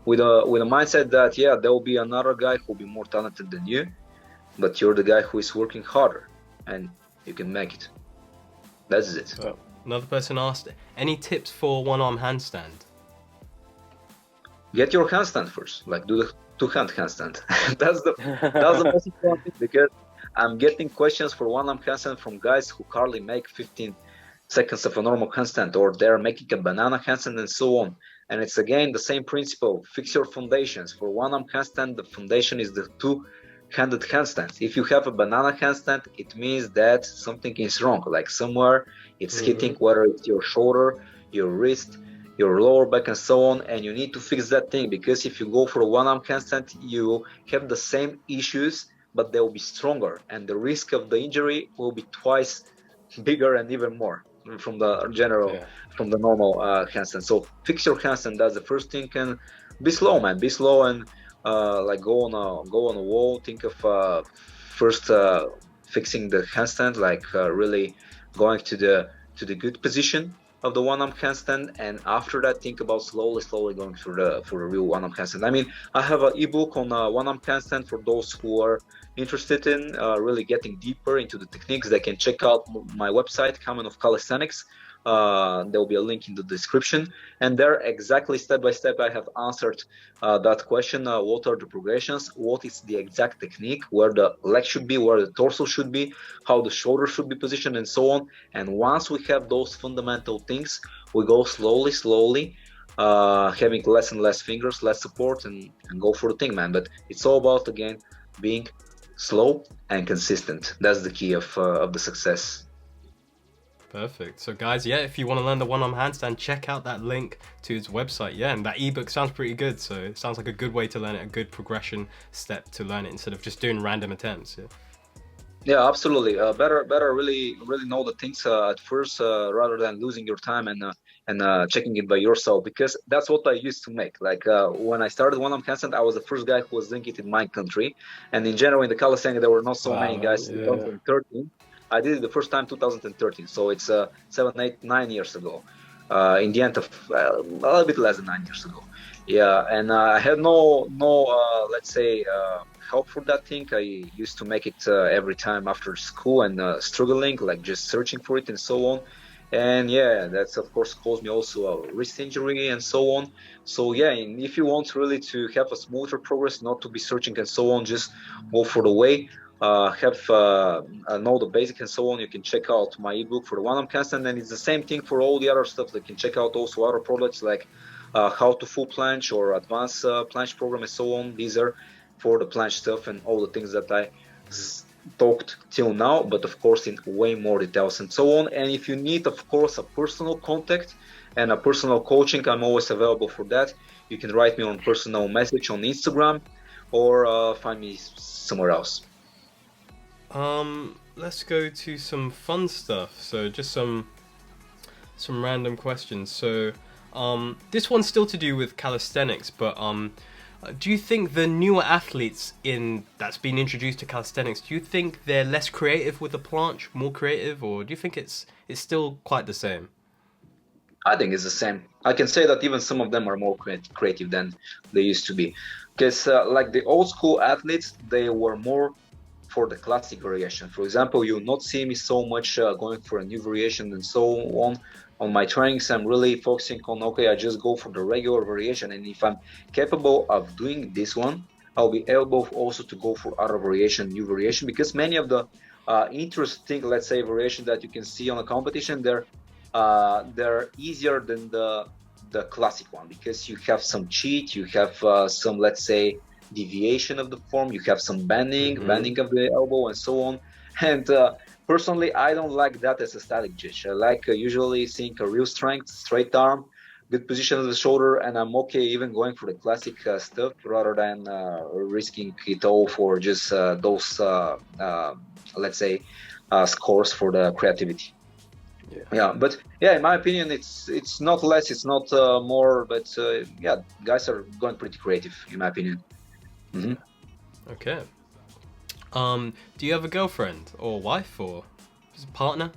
with a mindset that yeah, there will be another guy who will be more talented than you, but you're the guy who is working harder and you can make it. That's it. Another person asked, any tips for one-arm handstand? Get your handstand first, like do the 2-hand handstand. that's the most important thing, because I'm getting questions for one-arm handstand from guys who hardly make 15 seconds of a normal handstand, or they're making a banana handstand and so on. And it's again the same principle. Fix your foundations. For one-arm handstand, the foundation is the 2-handed handstand. If you have a banana handstand, it means that something is wrong. Like somewhere it's hitting, whether it's your shoulder, your wrist, your lower back and so on, and you need to fix that thing, because if you go for a one-arm handstand, you have the same issues, but they will be stronger, and the risk of the injury will be twice bigger and even more from the general, from the normal handstand. So fix your handstand. That's the first thing. And be slow, man. Be slow, and like go on a wall. Think of first fixing the handstand, like really going to the good position of the one-arm handstand, and after that think about slowly going for the real one-arm handstand. I mean, I have an ebook on one-arm handstand for those who are interested in really getting deeper into the techniques. They can check out my website, Kamenov Calisthenics. There will be a link in the description, and there exactly step by step I have answered that question. What are the progressions, what is the exact technique, where the leg should be, where the torso should be, how the shoulder should be positioned, and so on. And once we have those fundamental things, we go slowly having less and less fingers, less support, and go for the thing, man. But it's all about, again, being slow and consistent. That's the key of the success. Perfect. So guys, yeah, if you want to learn the one-arm handstand, check out that link to his website. Yeah, and that ebook sounds pretty good. So it sounds like a good way to learn it, a good progression step to learn it instead of just doing random attempts. Yeah, absolutely. Better really know the things at first, rather than losing your time and checking it by yourself, because that's what I used to make. Like when I started one-arm handstand, I was the first guy who was doing it in my country, and in general in the calisthenics there were not so many guys. In 2013, I did it the first time 2013, so it's 7, 8, 9 years ago. in the end of a little bit less than 9 years ago. Yeah, and I had no let's say help for that thing. I used to make it every time after school and struggling, like just searching for it and so on. And yeah, that's of course caused me also a wrist injury and so on. So yeah, and if you want really to have a smoother progress, not to be searching and so on, just go for the way. Have know the basic and so on. You can check out my ebook for the one-arm handstand, and it's the same thing for all the other stuff. They can check out also other products like how to full planche or advanced planche program and so on. These are for the planche stuff and all the things that I talked till now, but of course in way more details and so on. And if you need, of course, a personal contact and a personal coaching, I'm always available for that. You can write me on personal message on Instagram or find me somewhere else. Let's go to some fun stuff. So just some random questions. So this one's still to do with calisthenics, but do you think the newer athletes that's been introduced to calisthenics, do you think they're less creative with the planche, more creative, or do you think it's still quite the same? I think it's the same. I can say that even some of them are more creative than they used to be, because like the old school athletes, they were more for the classic variation. For example, you'll not see me so much going for a new variation and so on. On my trainings, I'm really focusing on, okay, I just go for the regular variation. And if I'm capable of doing this one, I'll be able also to go for other variation, new variation, because many of the interesting, let's say, variation that you can see on a competition, they're easier than the classic one, because you have some cheat, you have some, let's say, deviation of the form, you have some bending of the elbow and so on. And personally, I don't like that as a static judge. I like usually seeing a real strength, straight arm, good position of the shoulder, and I'm okay even going for the classic stuff rather than risking it all for just those, let's say, scores for the creativity. Yeah, but yeah, in my opinion, it's not less, it's not more, but yeah, guys are going pretty creative, in my opinion. Mm-hmm. Okay. Do you have a girlfriend or wife or partner?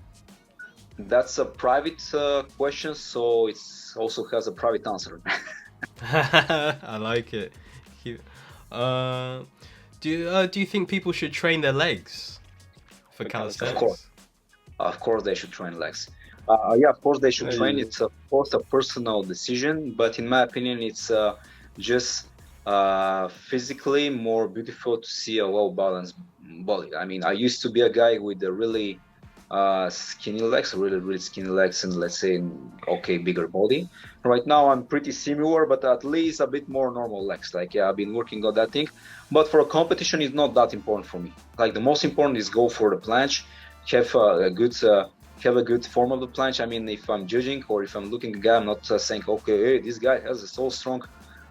That's a private question, so it also has a private answer. I like it. Do you think people should train their legs for calisthenics? Of course, they should train legs. Yeah, of course they should train. It's of course a personal decision, but in my opinion, it's just physically more beautiful to see a well-balanced body. I mean, I used to be a guy with a really skinny legs, really skinny legs, and let's say, okay, bigger body. Right now, I'm pretty similar, but at least a bit more normal legs. Like, yeah, I've been working on that thing. But for a competition, it's not that important for me. Like, the most important is go for the planche, have a good form of the planche. I mean, if I'm judging or if I'm looking at a guy, I'm not saying, okay, hey, this guy has so strong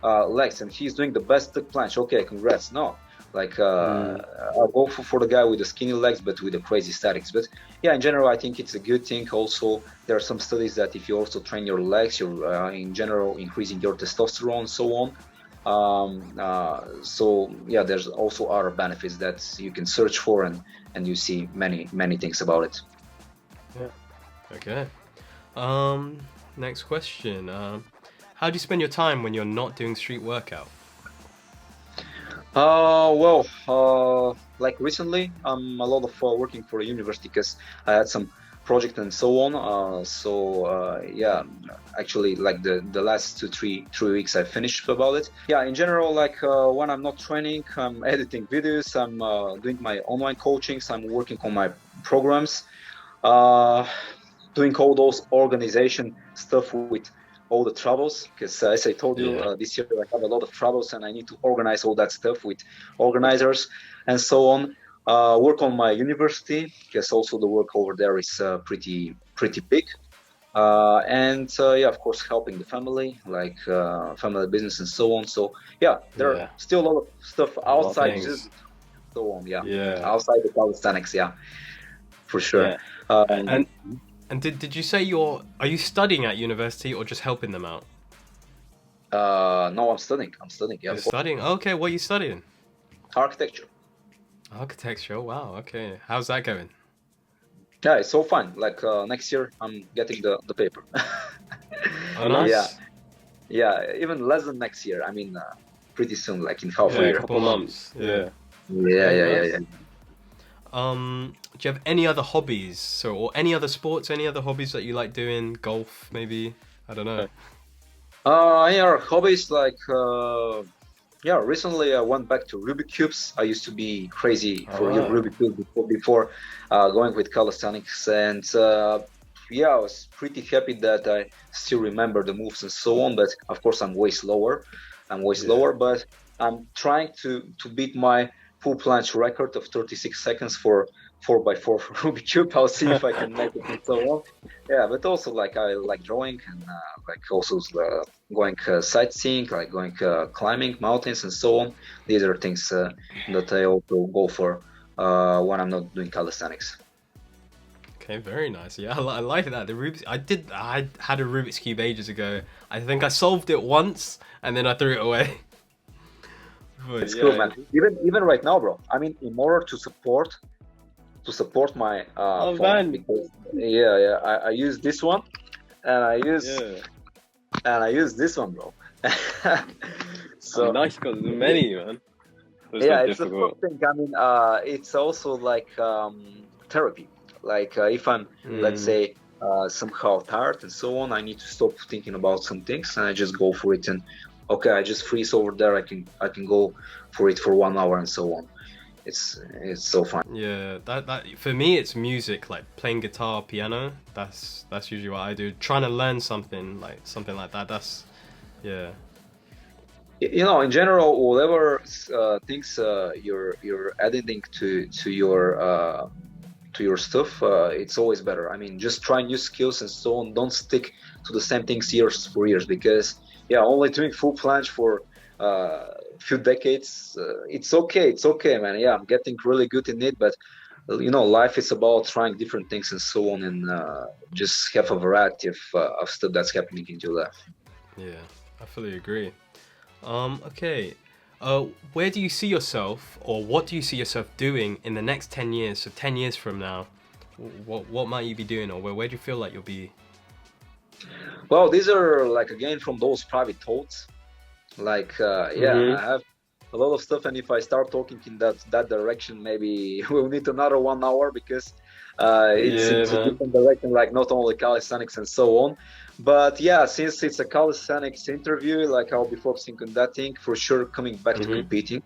legs and he's doing the best planche. Okay, congrats. No, like I'll go for the guy with the skinny legs but with the crazy statics. But yeah, in general, I think it's a good thing. Also, there are some studies that if you also train your legs, you're in general increasing your testosterone and so on. So yeah, there's also other benefits that you can search for, and you see many things about it. Yeah. Okay. Next question. How do you spend your time when you're not doing street workout? Like recently, I'm a lot of working for a university because I had some project and so on. Yeah, actually, like the last three weeks I finished about it. Yeah, in general, like when I'm not training, I'm editing videos, I'm doing my online coachings, I'm working on my programs, doing all those organization stuff with all the travels, because as I told you, this year I have a lot of travels and I need to organize all that stuff with organizers and so on. Work on my university, because also the work over there is pretty big. And yeah, of course, helping the family, like family business and so on. So yeah, there are still a lot of stuff outside just so on. Yeah, outside the calisthenics. Yeah, for sure. Yeah. And did you say are you studying at university or just helping them out? No, I'm studying. Yeah, you're studying. Okay, what are you studying? Architecture. Architecture. Wow. Okay. How's that going? Yeah, it's so fun. Like next year, I'm getting the paper. Oh, nice. Yeah, yeah, even less than next year. I mean, pretty soon, like in half a Yeah, a year. couple months. Yeah. Yeah, Okay, yeah, yeah, nice. yeah. Do you have any other hobbies? So, or any other sports, any other hobbies that you like doing? Golf, maybe? I don't know. Yeah, hobbies like yeah. Recently, I went back to Rubik cubes. I used to be crazy for your Ah, Rubik cube before going with calisthenics, and yeah, I was pretty happy that I still remember the moves and so on. But of course, I'm way slower. I'm way Yeah. slower, but I'm trying to beat my full planche record of 36 seconds for 4x4 Rubik cube. I'll see if I can make it and so on. Yeah, but also like I like drawing and like also going sightseeing, like going climbing mountains and so on. These are things that I also go for when I'm not doing calisthenics. Okay, very nice. Yeah, I like that. The Rubik's. I had a Rubik's cube ages ago. I think I solved it once, and then I threw it away. But It's cool, yeah. man. Even right now, bro. I mean, in order to support my oh phone, man. because yeah, I use this one and Yeah. I use this one, bro. Oh, So nice. Got many, man. Those yeah, are it's a fun difficult. thing. I mean, it's also like therapy. Like if I'm, let's Mm, say, somehow tired and so on, I need to stop thinking about some things and I just go for it. And okay, I just freeze over there. I can go for it for 1 hour and so on. It's so fun. yeah. That for me, it's music, like playing guitar, piano. That's usually what I do. Trying to learn something like that. That's yeah. In general, whatever things you're adding to your stuff, it's always better. I mean, just try new skills and so on. Don't stick to the same things years for years because, yeah, only doing full planche for few decades, it's okay, man. Yeah, I'm getting really good in it, but life is about trying different things and so on, and just have a variety of stuff that's happening in your life. Yeah, I fully agree. Okay. Where do you see yourself, or what do you see yourself doing in the next 10 years? So 10 years from now, what might you be doing, or where do you feel like you'll be? Well, these are like again from those private thoughts. Like, yeah, Mm-hmm. I have a lot of stuff, and if I start talking in that direction, maybe we'll need another 1 hour because Yeah, it's a man. different direction, like not only calisthenics and so on. But yeah, since it's a calisthenics interview, like I'll be focusing on that thing for sure, coming back to Mm-hmm. competing.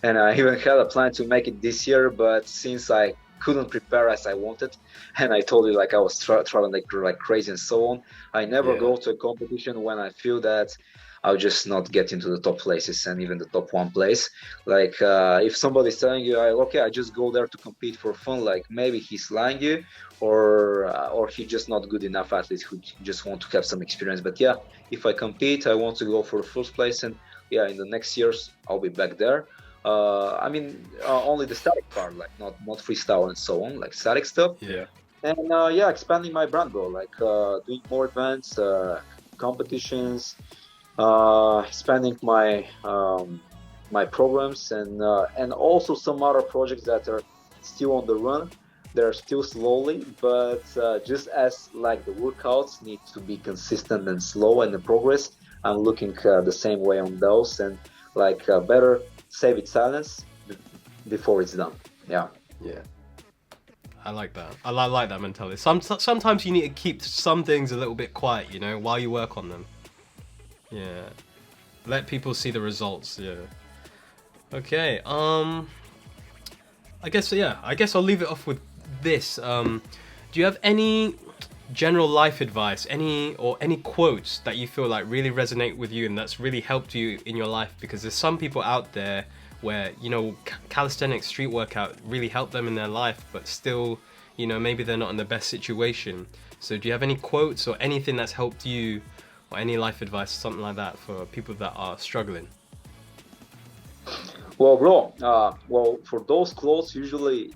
And I even had a plan to make it this year, but since I couldn't prepare as I wanted, and I told you like I was traveling like crazy and so on, I never Yeah. go to a competition when I feel that I'll just not get into the top places and even the top one place. Like if somebody's telling you, okay, I just go there to compete for fun, like maybe he's lying you, or he's just not good enough athlete who just want to have some experience. But yeah, if I compete, I want to go for the first place, and yeah, in the next years I'll be back there. I mean, only the static part, like not freestyle and so on, like static stuff. Yeah. Yeah. And yeah, expanding my brand, bro. Like doing more events, competitions, expanding my programs, and also some other projects that are still on the run. They're still slowly, but just as like the workouts need to be consistent and slow and the progress, I'm looking the same way on those, and like better save it silence before it's done. Yeah. Yeah. I like that. I like that mentality. Sometimes you need to keep some things a little bit quiet, while you work on them. Yeah. Let people see the results. Yeah. Okay. I guess I'll leave it off with this. Do you have any general life advice, any quotes that you feel like really resonate with you and that's really helped you in your life? Because there's some people out there where calisthenics, street workout really helped them in their life, but still, maybe they're not in the best situation. So do you have any quotes or anything that's helped you, or any life advice, something like that, for people that are struggling? Well, bro. Well, for those clothes, usually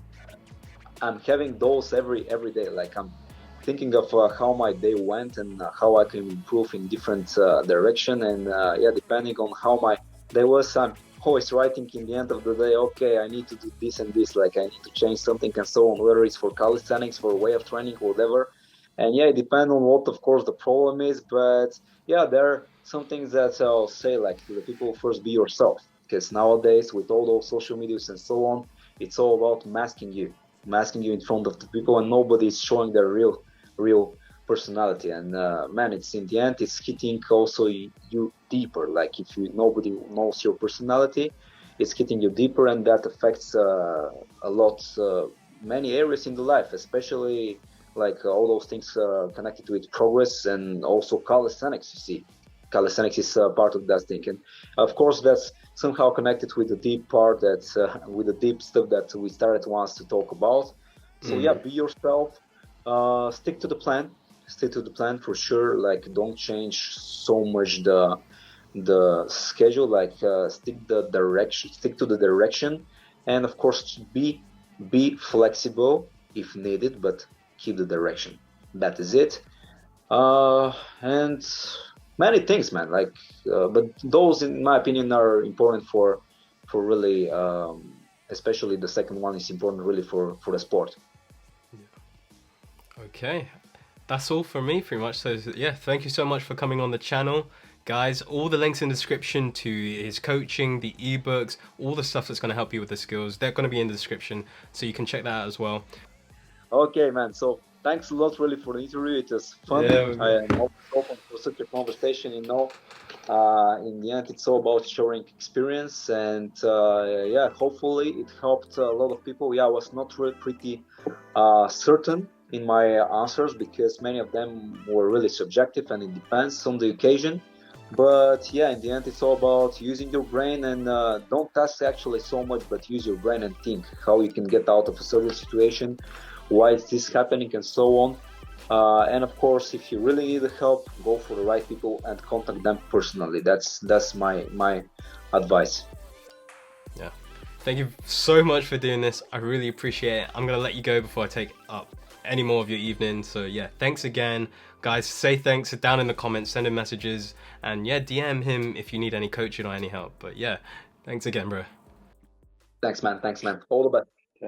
I'm having those every day. Like I'm thinking of how my day went and how I can improve in different direction. And yeah, depending on how my day was, I'm always writing in the end of the day. Okay, I need to do this and this. Like I need to change something and so on. Whether it's for calisthenics, for way of training, whatever. And yeah, it depends on what, of course, the problem is. But yeah, there are some things that I'll say, like to the people, first be yourself. Because nowadays, with all those social medias and so on, it's all about masking you in front of the people, and nobody is showing their real personality. And man, it's in the end, it's hitting also you deeper. Like if nobody knows your personality, it's hitting you deeper, and that affects a lot, many areas in the life, especially like all those things connected with progress and also calisthenics. You see, calisthenics is part of that thing, and of course that's somehow connected with the deep part, that with the deep stuff that we started once to talk about. So yeah, be yourself, stick to the plan, for sure. Like don't change so much the schedule, like stick to the direction, and of course be flexible if needed, but keep the direction. That is it. And many things, man. Like, but those, in my opinion, are important for really, especially the second one is important really for the sport. Okay, that's all from me pretty much. So yeah, thank you so much for coming on the channel. Guys, all the links in the description to his coaching, the ebooks, all the stuff that's going to help you with the skills, they're going to be in the description, so you can check that out as well. Okay, man. So thanks a lot really for the interview. It was fun. Yeah. I am open for such a conversation, in the end, it's all about sharing experience, and yeah, hopefully it helped a lot of people. Yeah, I was not really pretty certain in my answers because many of them were really subjective, and it depends on the occasion. But yeah, in the end, it's all about using your brain, and don't task actually so much, but use your brain and think how you can get out of a certain situation, why is this happening, and so on. And of course, if you really need help, go for the right people and contact them personally. That's my advice. Yeah. Thank you so much for doing this. I really appreciate it. I'm going to let you go before I take up any more of your evening. So yeah, thanks again. Guys, say thanks down in the comments, send him messages, and yeah, DM him if you need any coaching or any help. But yeah, thanks again, bro. Thanks, man. All the best.